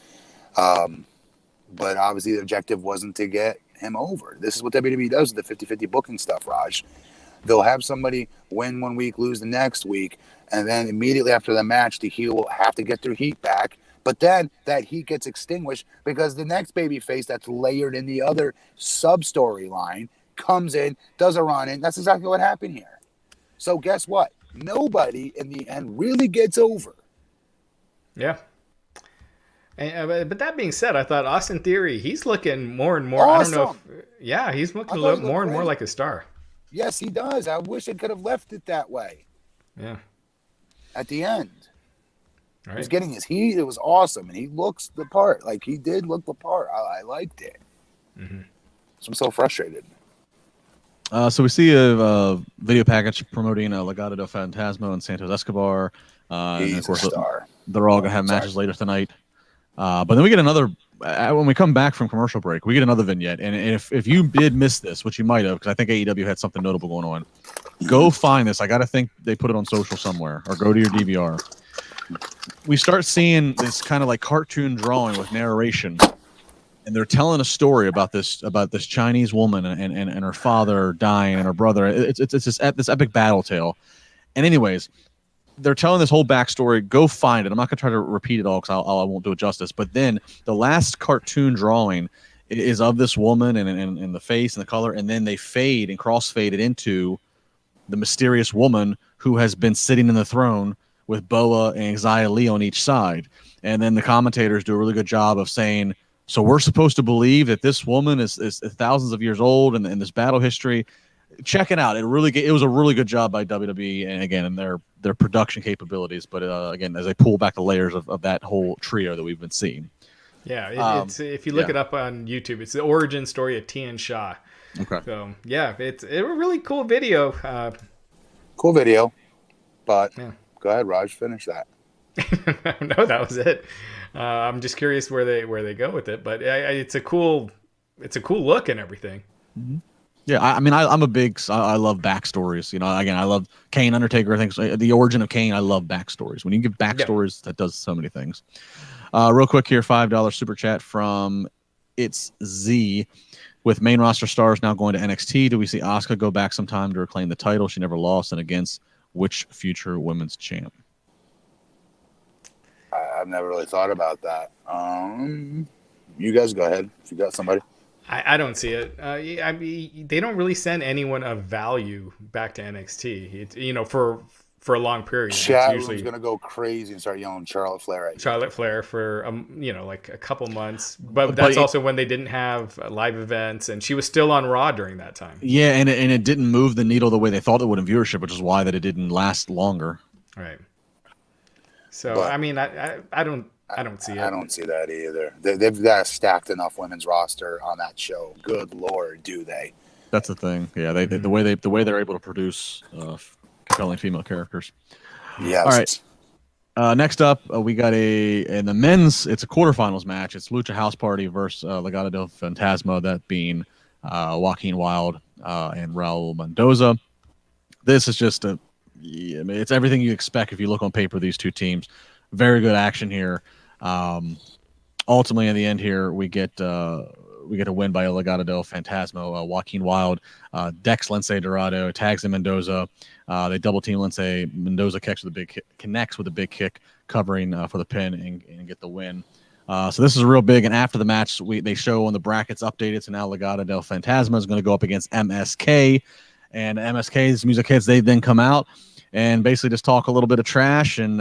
But obviously the objective wasn't to get him over. This is what WWE does with the 50-50 booking stuff, Raj. They'll have somebody win one week, lose the next week, and then immediately after the match, the heel will have to get their heat back. But then that heat gets extinguished because the next babyface that's layered in the other sub-storyline comes in, does a run-in. That's exactly what happened here. So guess what? Nobody in the end really gets over. Yeah. But that being said, I thought Austin Theory, he's looking more and more. Awesome. I don't know if, he's looking more and more like a star. Yes, he does. I wish it could have left it that way. Yeah. At the end. Right. He was getting his heat. It was awesome. And he looks the part. Like, he did look the part. I liked it. Mm-hmm. So I'm so frustrated. So we see a video package promoting Legado del Fantasma and Santos Escobar. And of course, they're all going to have matches later tonight. But then we get another, when we come back from commercial break, we get another vignette. And if you did miss this, which you might have, because I think AEW had something notable going on, go find this. I got to think they put it on social somewhere, or go to your DVR. We start seeing this kind of like cartoon drawing with narration, and they're telling a story about this Chinese woman and her father dying and her brother. It's this epic battle tale. And anyways, they're telling this whole backstory. Go find it. I'm not gonna try to repeat it all because I won't do it justice. But then the last cartoon drawing is of this woman and the face and the color, and then they fade and crossfade it into the mysterious woman who has been sitting in the throne with Boa and Xia Li on each side. And then the commentators do a really good job of saying, so we're supposed to believe that this woman is thousands of years old and in this battle history. Check it out. It was a really good job by WWE, and again, in their production capabilities. But again, as they pull back the layers of that whole trio that we've been seeing. Yeah, it's if you look it up on YouTube, it's the origin story of Tian Sha. Okay. So yeah, it's a really cool video. Cool video, but go ahead, Raj, finish that. No, that was it. I'm just curious where they go with it, but it's a cool look and everything. Mm-hmm. Yeah, I mean, I love backstories. You know, again, I love Kane, Undertaker, things. The origin of Kane, I love backstories. When you give backstories, that does so many things. Real quick here, $5 super chat from It's Z. With main roster stars now going to NXT, do we see Asuka go back sometime to reclaim the title she never lost, and against which future women's champ? I've never really thought about that. You guys go ahead if you got somebody. I don't see it. I mean, they don't really send anyone of value back to NXT. It's, for a long period. Chat room's gonna go crazy and start yelling Charlotte Flair at you. Charlotte Flair for like a couple months, but that's also when they didn't have live events, and she was still on Raw during that time. Yeah, and it didn't move the needle the way they thought it would in viewership, which is why that it didn't last longer. Right. So but, I mean, I don't see it. I don't see that either. They've got a stacked enough women's roster on that show. Good Lord, do they? That's the thing. Yeah, the way they're able to produce compelling female characters. Yes. All right. Next up, we got in the men's. It's a quarterfinals match. It's Lucha House Party versus Legado del Fantasma. That being Joaquin Wilde and Raul Mendoza. This is just it's everything you expect if you look on paper. These two teams, very good action here. Ultimately, in the end here, we get a win by Legado del Fantasma. Joaquin Wilde decks Lince Dorado, tags in Mendoza. They double team Lince. Mendoza connects with a big kick, covering for the pin and get the win. So this is real big. And after the match, they show on the brackets updated. So now Legado del Fantasma is going to go up against MSK. And MSK's music hits. They then come out. and basically just talk a little bit of trash and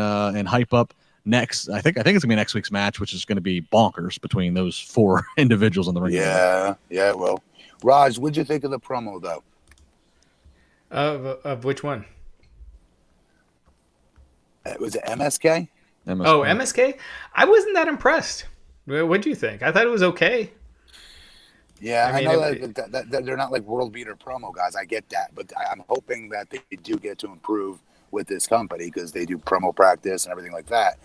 hype up next. I think it's gonna be next week's match, which is gonna be bonkers between those 4 individuals in the ring. Yeah, it will. Raj, what'd you think of the promo though? Of which one? Was it MSK? Oh, MSK? I wasn't that impressed. What do you think? I thought it was okay. Yeah, I mean, know that they're not like world beater promo guys. I get that, but I'm hoping that they do get to improve with this company because they do promo practice and everything like that.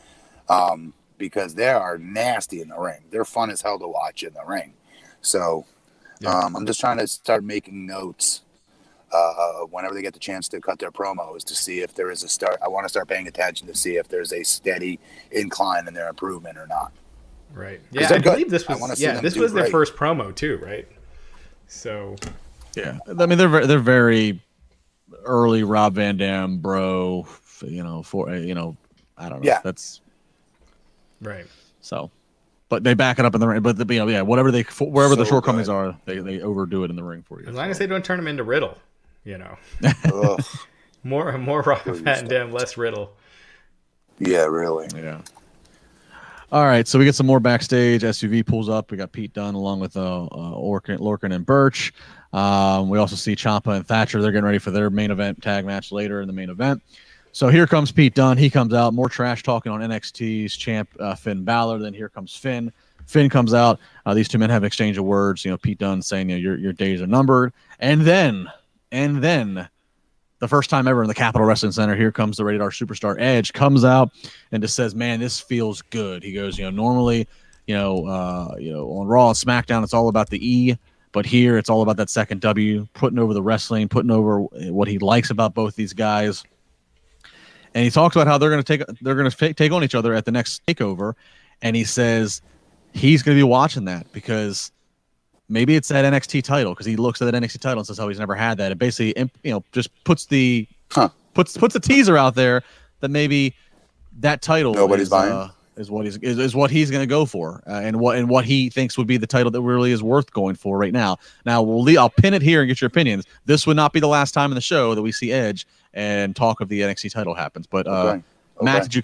Because they are nasty in the ring. They're fun as hell to watch in the ring. So I'm just trying to start making notes whenever they get the chance to cut their promos to see if there is a start. I want to start paying attention to see if there's a steady incline in their improvement or not. Right. Yeah, I believe this was this was their great. first promo too, right? So yeah, I mean they're very early Rob Van Dam bro, I don't know. Yeah. That's right. So, but they back it up in the ring. But wherever wherever the shortcomings good. are, they overdo it in the ring for you. As long as they don't turn him into Riddle, more Rob Van Dam, less Riddle. Yeah, really. Yeah. All right, so we get some more backstage. SUV pulls up. We got Pete Dunne along with Lorcan and Birch. We also see Ciampa and Thatcher. They're getting ready for their main event tag match later in the main event. So here comes Pete Dunne. He comes out. More trash talking on NXT's champ Finn Balor. Then here comes Finn. Finn comes out. These two men have an exchange of words. Pete Dunne saying, your days are numbered. And then the first time ever in the Capitol Wrestling Center, here comes the Rated R Superstar Edge, comes out and just says, man, this feels good. He goes, normally, on Raw and SmackDown, it's all about the E, but here it's all about that second W, putting over the wrestling, putting over what he likes about both these guys. And he talks about how they're going to take on each other at the next takeover. And he says he's going to be watching that because maybe it's that NXT title, because he looks at that NXT title and says, "Oh, he's never had that." It basically, just puts the puts a teaser out there that maybe that title nobody's buying is what he's going to go for, and what he thinks would be the title that really is worth going for right now. Now I'll pin it here and get your opinions. This would not be the last time in the show that we see Edge and talk of the NXT title happens. But Okay. Matt, did you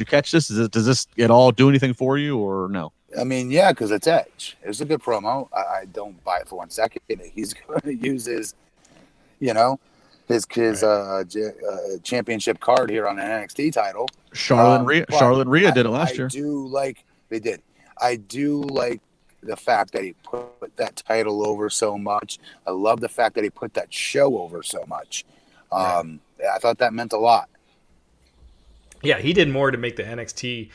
catch this? Does this at all do anything for you or no? I mean, yeah, because it's Edge. It's a good promo. I don't buy it for 1 second. He's going to use his championship card here on an NXT title. Charlotte and Rhea did it last year. They did. I do like the fact that he put that title over so much. I love the fact that he put that show over so much. I thought that meant a lot. Yeah, he did more to make the NXT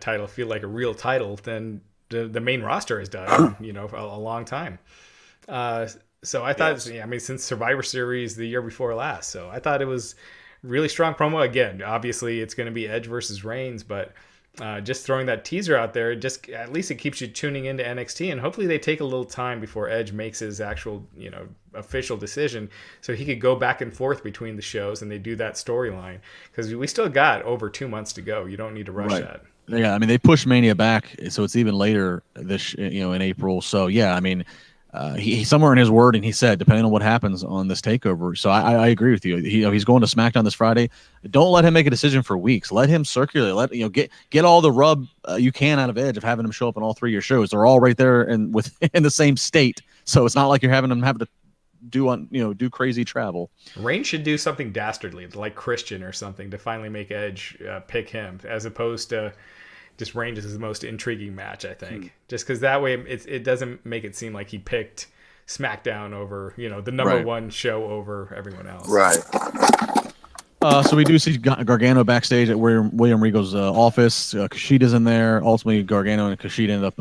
title feel like a real title than the main roster has done, for a long time. So I thought, since Survivor Series the year before last. So I thought it was really strong promo. Again, obviously it's going to be Edge versus Reigns, but just throwing that teaser out there, at least it keeps you tuning into NXT, and hopefully they take a little time before Edge makes his actual, official decision, so he could go back and forth between the shows and they do that storyline, because we still got over 2 months to go. You don't need to rush that. Yeah, they pushed Mania back, so it's even later this, in April. So yeah, he somewhere in his wording he said, depending on what happens on this takeover. So I agree with you. He's going to SmackDown this Friday. Don't let him make a decision for weeks. Let him circulate. Get all the rub you can out of Edge of having him show up on all 3 of your shows. They're all right there and in the same state. So it's not like you're having to do crazy travel. Reigns should do something dastardly like Christian or something to finally make Edge pick him, as opposed to just Reigns is the most intriguing match, I think. Just because that way it doesn't make it seem like he picked SmackDown over, the number one show over everyone else. Right. So we do see Gargano backstage at William Regal's office. Kushida's in there. Ultimately, Gargano and Kushida end up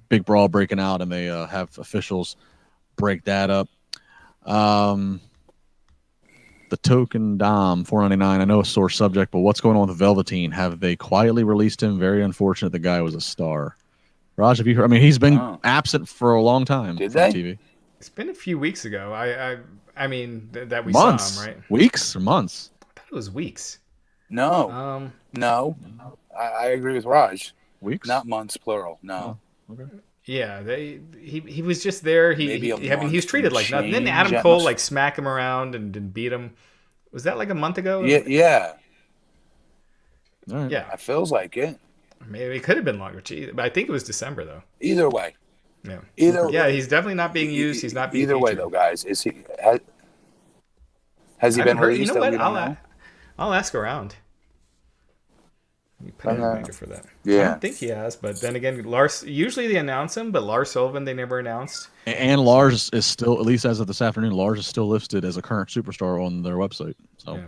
big brawl breaking out, and they have officials break that up. The token Dom $4.99. I know a sore subject, but what's going on with Velveteen? Have they quietly released him? Very unfortunate. The guy was a star. Raj, have you heard? He's been absent for a long time. Did they? TV. It's been a few weeks ago. That we months. saw him, right? Weeks or months? I thought it was weeks. No. No. I agree with Raj. Weeks? Not months, plural. No. Oh, okay. Yeah, he was just there. He was treated like nothing. Then Adam change, Cole smack him around and beat him. Was that like a month ago? Yeah. All right. Yeah. It feels like it. Maybe it could have been longer. Gee, but I think it was December though. Either way. Yeah. Either Yeah, way. he's definitely not being used. He's not being Either way, featured. though, guys. Is he? Has he I been haven't heard- released? You know that what? we don't know? I'll ask around. You put in a maker for that. I Yeah. don't think he has, but then again, Lars. Usually they announce him, but Lars Sullivan they never announced. And Lars is still, at least as of this afternoon, Lars is still listed as a current superstar on their website. So, Yeah.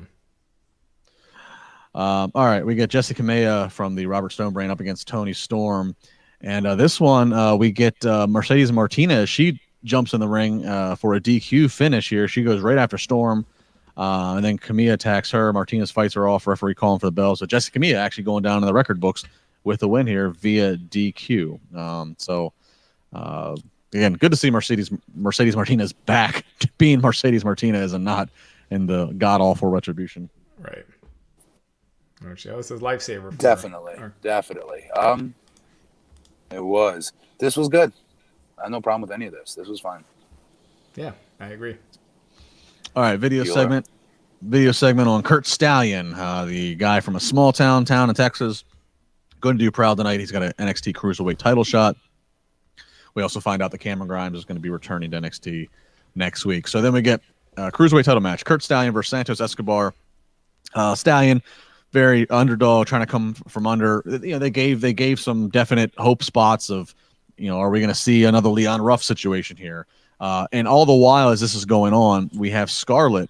all right, we get Jessica Maya from the Robert Stone brand up against Toni Storm, and this one we get Mercedes Martinez. She jumps in the ring for a DQ finish here. She goes right after Storm, and then Camilla attacks her. Martinez fights her off. Referee calling for the bell. So Jessica Maya actually going down in the record books with the win here via DQ. Again, good to see Mercedes Martinez back to being Mercedes Martinez and not in the god awful Retribution. Right. Which that was his lifesaver. For Definitely. It was. This was good. I had no problem with any of this. This was fine. Yeah, I agree. All right, video segment on Kurt Stallion, the guy from a small town in Texas. Going to do proud tonight. He's got an NXT Cruiserweight title shot. We also find out that Cameron Grimes is going to be returning to NXT next week. So then we get a Cruiserweight title match. Kurt Stallion versus Santos Escobar. Stallion, very underdog, trying to come from under. You know, they gave some definite hope spots of, you know, are we going to see another Leon Ruff situation here? And all the while as this is going on, we have Scarlett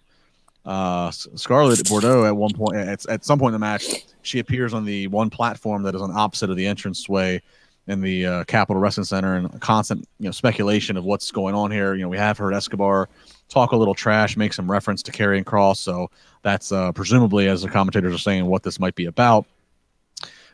Bordeaux at one point, at some point in the match, she appears on the one platform that is on the opposite of the entranceway in the Capitol Wrestling Center, and constant, you know, speculation of what's going on here. You know, we have heard Escobar talk a little trash, make some reference to Karrion Kross, so that's presumably, as the commentators are saying, what this might be about.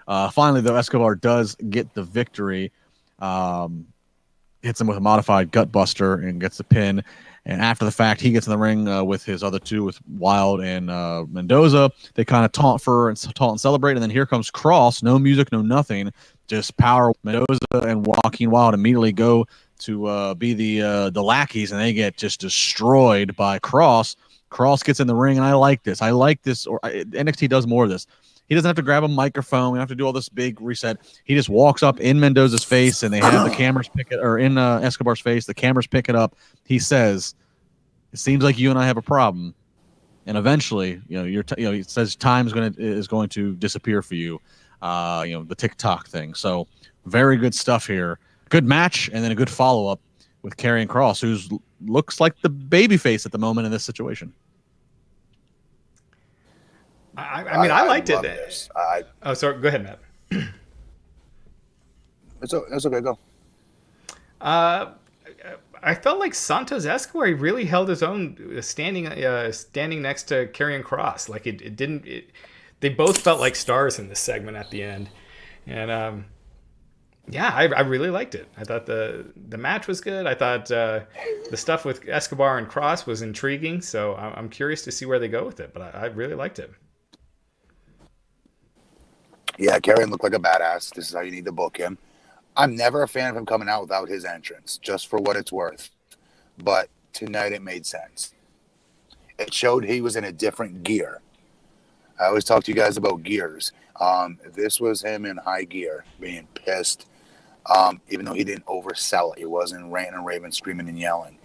Finally, though, Escobar does get the victory, hits him with a modified gut buster and gets the pin. And after the fact, he gets in the ring with his other two, with Wild and Mendoza. They kind of taunt and celebrate. And then here comes Kross. No music, no nothing. Just power. Mendoza and Joaquin Wild immediately go to be the lackeys, and they get just destroyed by Kross. Kross gets in the ring, and I like this. NXT does more of this. He doesn't have to grab a microphone. We don't have to do all this big reset. He just walks up in Mendoza's face, and they have the cameras pick it, or in Escobar's face. The cameras pick it up. He says, "It seems like you and I have a problem." And eventually, you know, he says time is going to disappear for you. You know, the TikTok thing. So very good stuff here. Good match, and then a good follow up with Karrion Kross, who looks like the babyface at the moment in this situation. I mean, I liked it. This. Sorry. Go ahead, Matt. It's okay. Go. I felt like Santos Escobar really held his own, standing next to Karrion Kross. Like it didn't. They both felt like stars in this segment at the end, and yeah, I really liked it. I thought the match was good. I thought the stuff with Escobar and Kross was intriguing. So I'm curious to see where they go with it. But I really liked it. Yeah, Karrion looked like a badass. This is how you need to book him. I'm never a fan of him coming out without his entrance, just for what it's worth. But tonight it made sense. It showed he was in a different gear. I always talk to you guys about gears. This was him in high gear, being pissed. Even though he didn't oversell it, he wasn't ranting and raving, screaming and yelling.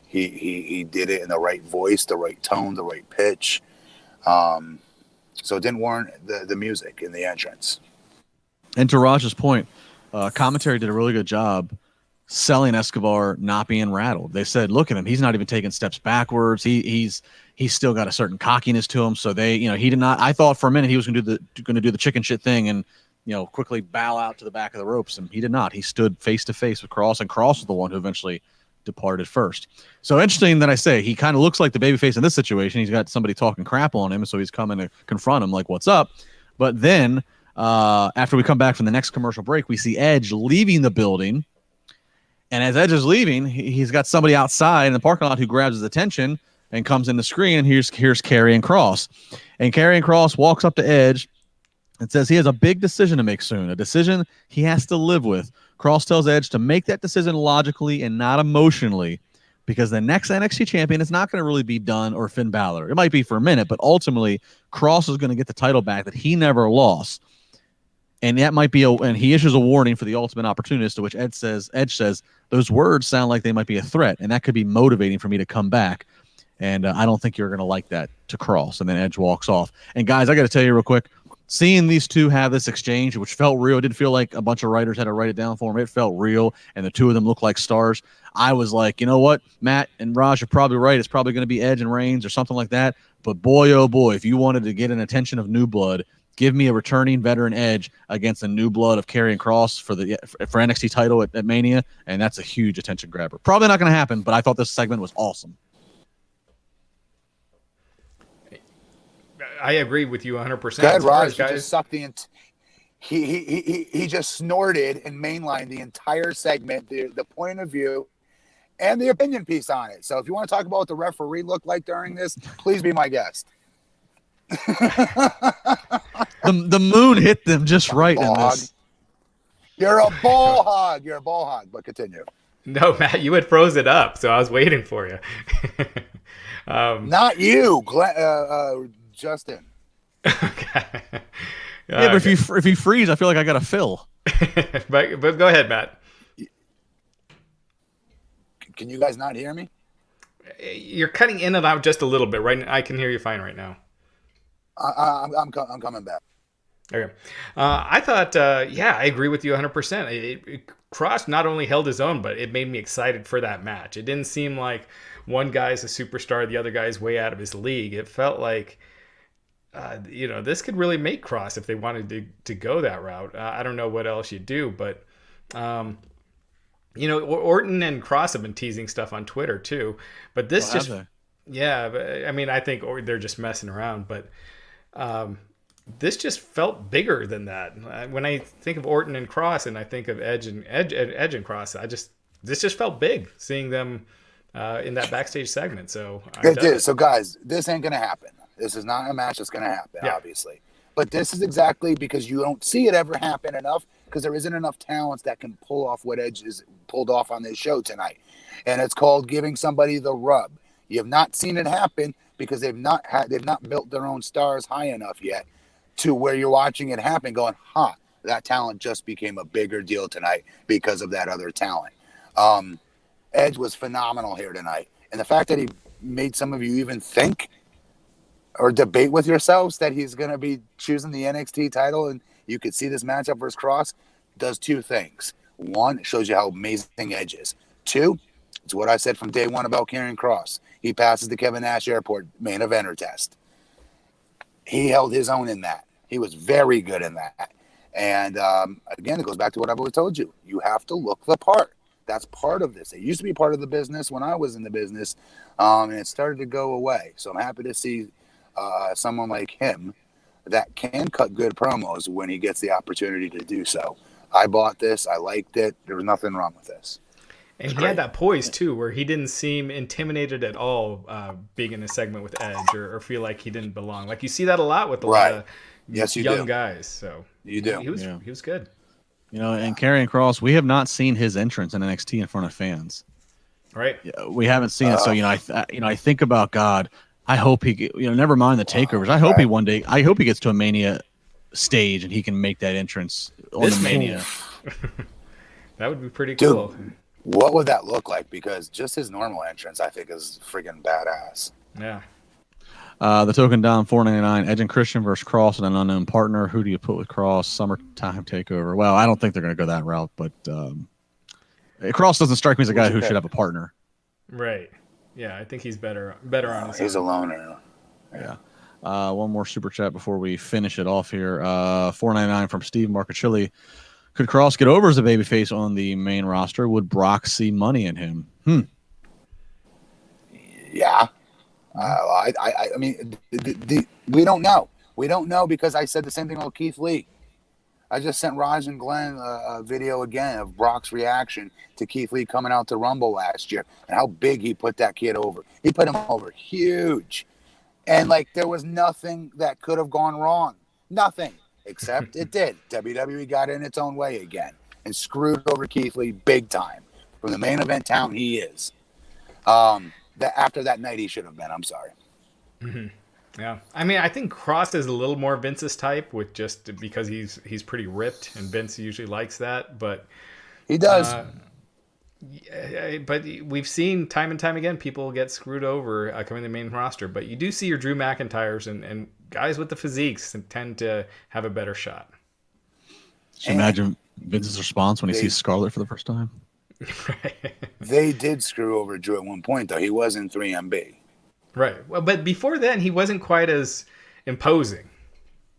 He did it in the right voice, the right tone, the right pitch. So it didn't warrant the music in the entrance. And to Raj's point, commentary did a really good job selling Escobar not being rattled. They said, look at him. He's not even taking steps backwards. He's still got a certain cockiness to him. So he did not. I thought for a minute he was going to do the chicken shit thing and, you know, quickly bow out to the back of the ropes. And he did not. He stood face to face with Kross, and Kross was the one who eventually departed first. So interesting that I say he kind of looks like the babyface in this situation. He's got somebody talking crap on him, so he's coming to confront him like, what's up? But then after we come back from the next commercial break, we see Edge leaving the building. And as Edge is leaving, he's got somebody outside in the parking lot who grabs his attention and comes in the screen, and here's Karrion Kross. And Karrion Kross walks up to Edge and says he has a big decision to make soon, a decision he has to live with. Kross tells Edge to make that decision logically and not emotionally. because the next NXT champion is not going to really be Dunn or Finn Balor. It might be for a minute, but ultimately Cross is going to get the title back that he never lost. And that might be and he issues a warning for the Ultimate Opportunist, to which Edge says those words sound like they might be a threat, and that could be motivating for me to come back. And I don't think you're going to like that, to Cross. And then Edge walks off. And guys, I got to tell you real quick, seeing these two have this exchange, which felt real, it didn't feel like a bunch of writers had to write it down for them. It felt real, and the two of them looked like stars. I was like, you know what, Matt and Raj are probably right. It's probably going to be Edge and Reigns or something like that. But boy, oh boy, if you wanted to get an attention of new blood, give me a returning veteran Edge against a new blood of Karrion Kross for NXT title at Mania, and that's a huge attention grabber. Probably not going to happen, but I thought this segment was awesome. I agree with you 100%. Go ahead, Raj. Guys. He just sucked he just snorted and mainlined the entire segment, the point of view, and the opinion piece on it. So if you want to talk about what the referee looked like during this, please be my guest. The moon hit them just right in this. You're a ball hog. You're a ball hog. But continue. No, Matt, you had froze it up, so I was waiting for you. Not you, Justin. Okay. Yeah, but if you freeze, I feel like I got to fill. but go ahead, Matt. Can you guys not hear me? You're cutting in and out just a little bit, right? I can hear you fine right now. I'm coming back. Okay. I thought, I agree with you 100%. Cross not only held his own, but it made me excited for that match. It didn't seem like one guy's a superstar, the other guy's way out of his league. It felt like, this could really make Cross if they wanted to go that route. I don't know what else you do, but, Orton and Cross have been teasing stuff on Twitter too. But this I think they're just messing around, but this just felt bigger than that. When I think of Orton and Cross and I think of Edge and Cross, this just felt big seeing them in that backstage segment. So it did. So guys, this ain't gonna happen. This is not a match that's gonna happen, obviously. But this is exactly because you don't see it ever happen enough, because there isn't enough talents that can pull off what Edge is pulled off on this show tonight. And it's called giving somebody the rub. You have not seen it happen because they've not built their own stars high enough yet to where you're watching it happen going, that talent just became a bigger deal tonight because of that other talent. Edge was phenomenal here tonight. And the fact that he made some of you even think or debate with yourselves that he's going to be choosing the NXT title and you could see this matchup versus Cross does two things. One, it shows you how amazing Edge is. Two, it's what I said from day one about Karrion Kross. He passes the Kevin Nash Airport main eventer test. He held his own in that. He was very good in that. And again, it goes back to what I've always told you. You have to look the part. That's part of this. It used to be part of the business when I was in the business, and it started to go away. So I'm happy to see someone like him that can cut good promos when he gets the opportunity to do so. I bought this. I liked it. There was nothing wrong with this. And he had that poise, too, where he didn't seem intimidated at all being in a segment with Edge or feel like he didn't belong. Like, you see that a lot with a lot of young guys. So you do. He was good. And Karrion Kross, we have not seen his entrance in NXT in front of fans. Right. We haven't seen it. So, I think about God. I hope he, never mind the takeovers. I hope he gets to a Mania stage and he can make that entrance on the Mania. That would be pretty cool. What would that look like? Because just his normal entrance, I think, is friggin' badass. Yeah. The token down $4.99. Edge and Christian versus Cross and an unknown partner. Who do you put with Cross? Summertime takeover. Well, I don't think they're going to go that route, but Cross doesn't strike me as a guy who should have a partner. Right. Yeah, I think he's better on his He's a loner. Yeah. One more super chat before we finish it off here. $4.99 from Steve Marcachilli. Could Cross get over as a babyface on the main roster? Would Brock see money in him? Yeah. I mean, we don't know. We don't know because I said the same thing with Keith Lee. I just sent Raj and Glenn a video again of Brock's reaction to Keith Lee coming out to Rumble last year and how big he put that kid over. He put him over huge. And, there was nothing that could have gone wrong. Nothing. Except it did. WWE got in its own way again and screwed over Keith Lee big time from the main event town he is. That after that night he should have been. I'm sorry. Yeah, I mean, I think Cross is a little more Vince's type, with just because he's pretty ripped, and Vince usually likes that. But He does. but we've seen time and time again people get screwed over coming to the main roster. But you do see your Drew McIntyres and guys with the physiques tend to have a better shot. Just imagine Vince's response when he sees Scarlett for the first time. They did screw over Drew at one point, though. He was in 3MB. Right. Well, but before then, he wasn't quite as imposing.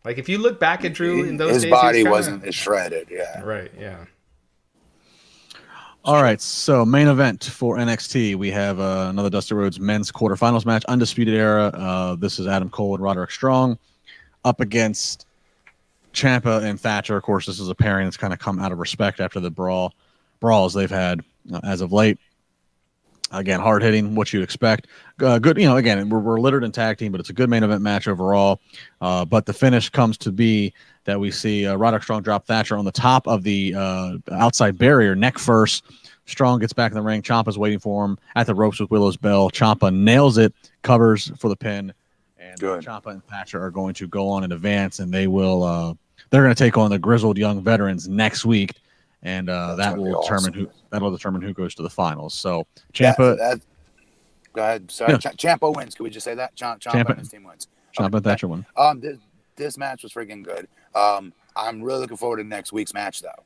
Like, if you look back at Drew in those days, his body wasn't as shredded. Yeah. Right. Yeah. All right. So, main event for NXT, we have another Dusty Rhodes men's quarterfinals match, Undisputed Era. This is Adam Cole and Roderick Strong up against Ciampa and Thatcher. Of course, this is a pairing that's kind of come out of respect after the brawls they've had as of late. Again, hard hitting, what you expect. Good, again, we're littered in tag team, but it's a good main event match overall. But the finish comes to be that we see Roderick Strong drop Thatcher on the top of the outside barrier, neck first. Strong gets back in the ring. Ciampa's waiting for him at the ropes with Willow's Bell. Ciampa nails it, covers for the pin, and Ciampa and Thatcher are going to go on in advance, and they're going to take on the grizzled young veterans next week. And that will determine who goes to the finals. So Ciampa, go ahead. Sorry, yeah. Ciampa wins. Can we just say that? Ciampa and his team wins. Ciampa and Thatcher win. This match was freaking good. I'm really looking forward to next week's match, though.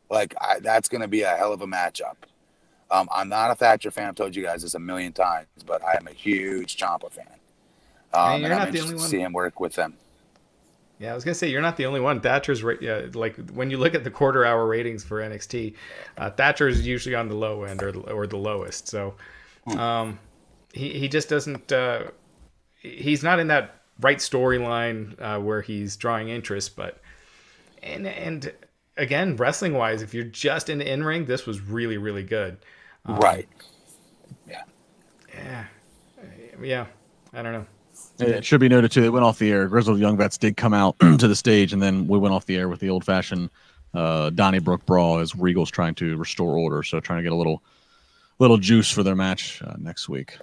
Like, that's going to be a hell of a matchup. I'm not a Thatcher fan. I've told you guys this a million times, but I am a huge Ciampa fan. And you're not the only one. To see him work with them. Yeah, I was gonna say you're not the only one. Thatcher's like when you look at the quarter-hour ratings for NXT, Thatcher is usually on the low end or the lowest. So he just doesn't. He's not in that right storyline where he's drawing interest. But and again, wrestling-wise, if you're just in the in-ring, this was really, really good. Right. Yeah. I don't know. It should be noted, too, they went off the air. Grizzled Young Vets did come out to the stage, and then we went off the air with the old-fashioned Donnybrook brawl as Regal's trying to restore order, so trying to get a little juice for their match next week.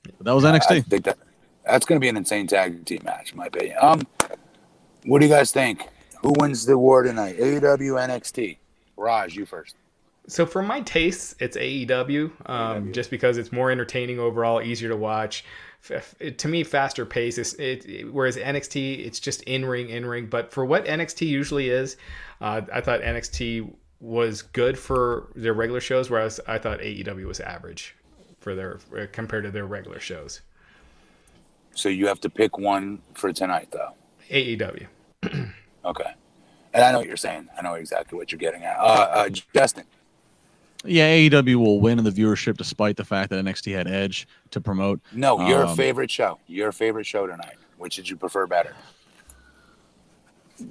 But that was NXT. I think that's going to be an insane tag team match, in my opinion. What do you guys think? Who wins the war tonight? AEW, NXT? Raj, you first. So for my tastes, it's AEW, just because it's more entertaining overall, easier to watch. To me, faster pace. Whereas NXT, it's just in-ring. But for what NXT usually is, I thought NXT was good for their regular shows, whereas I thought AEW was average for compared to their regular shows. So you have to pick one for tonight, though. AEW. Okay. And I know what you're saying. I know exactly what you're getting at. Justin. Yeah, AEW will win in the viewership despite the fact that NXT had Edge to promote. No, your favorite show. Your favorite show tonight. Which did you prefer better?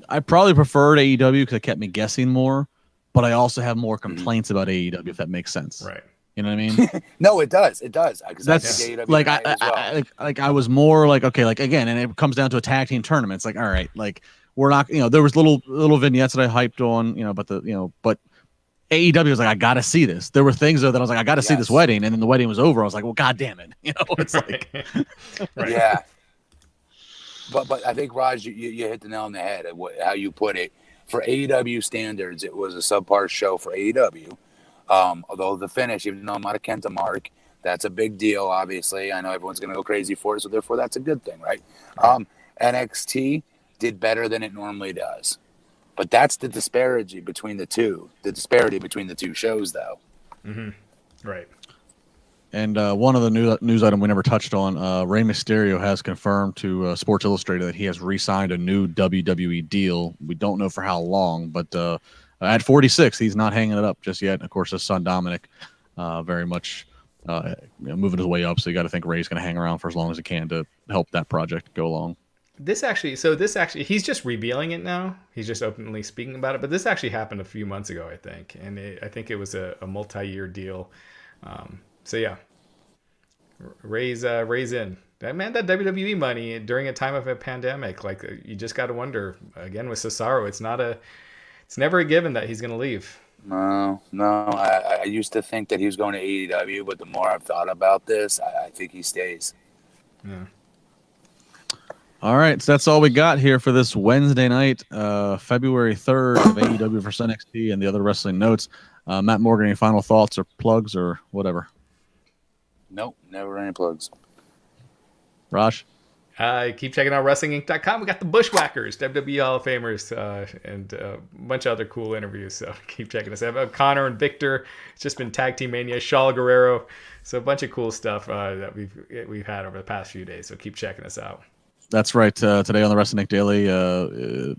I probably preferred AEW because it kept me guessing more, but I also have more complaints about AEW, if that makes sense. Right. You know what I mean? No, it does. It does. That's like I was more like, okay, like again, and it comes down to a tag team tournament. It's like, all right, like we're not, there was little vignettes that I hyped on, but AEW was like, I got to see this. There were things though that I was like, I got to see this wedding, and then the wedding was over. I was like, well, God damn it, it's like, right. Yeah. But I think Raj, you hit the nail on the head at how you put it. For AEW standards, it was a subpar show for AEW. Although the finish, even though I'm not a Kenta mark, that's a big deal. Obviously, I know everyone's going to go crazy for it, so therefore that's a good thing, right? NXT did better than it normally does. But that's the disparity between the two. The disparity between the two shows, though. Mm-hmm. Right. And one of the news item we never touched on, Rey Mysterio has confirmed to Sports Illustrated that he has re-signed a new WWE deal. We don't know for how long, but at 46, he's not hanging it up just yet. Of course, his son Dominic very much moving his way up, so you got to think Rey's going to hang around for as long as he can to help that project go along. This actually, he's just revealing it now. He's just openly speaking about it. But this actually happened a few months ago, I think. And I think it was a multi-year deal. So, yeah. Ray's in. That WWE money during a time of a pandemic. Like, you just got to wonder, again, with Cesaro, it's never a given that he's going to leave. No. I used to think that he was going to AEW, but the more I've thought about this, I think he stays. Yeah. All right, so that's all we got here for this Wednesday night, February 3rd of AEW vs NXT and the other wrestling notes. Matt Morgan, any final thoughts or plugs or whatever? Nope, never any plugs. Raj? Keep checking out WrestlingInc.com. We got the Bushwhackers, WWE Hall of Famers, and a bunch of other cool interviews. So keep checking us out. Connor and Victor. It's just been Tag Team Mania. Shaw Guerrero. So a bunch of cool stuff that we've had over the past few days. So keep checking us out. That's right. Today on the Wrestling Nick Daily,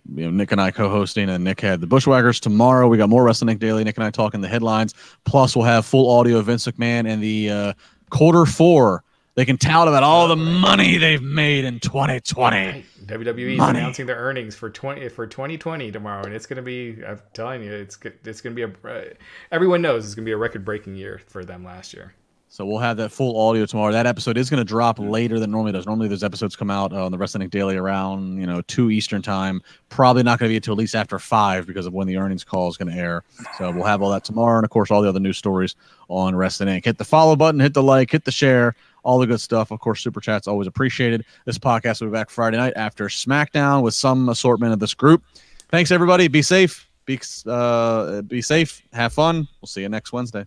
Nick and I co-hosting, and Nick had the Bushwhackers. Tomorrow we got more Wrestling Nick Daily. Nick and I talking the headlines. Plus we'll have full audio of Vince McMahon and the Q4. They can tout about all the money they've made in 2020. Right. WWE is announcing their earnings for 2020 tomorrow, and it's going to be. I'm telling you, it's going to be everyone knows it's going to be a record-breaking year for them last year. So we'll have that full audio tomorrow. That episode is going to drop later than normally does. Normally those episodes come out on the Wrestling Daily around 2 Eastern time. Probably not going to be until at least after 5 because of when the earnings call is going to air. So we'll have all that tomorrow, and of course all the other news stories on Wrestling Inc. Hit the follow button, hit the like, hit the share, all the good stuff. Of course, super chats always appreciated. This podcast will be back Friday night after SmackDown with some assortment of this group. Thanks everybody. Be safe. Be safe. Have fun. We'll see you next Wednesday.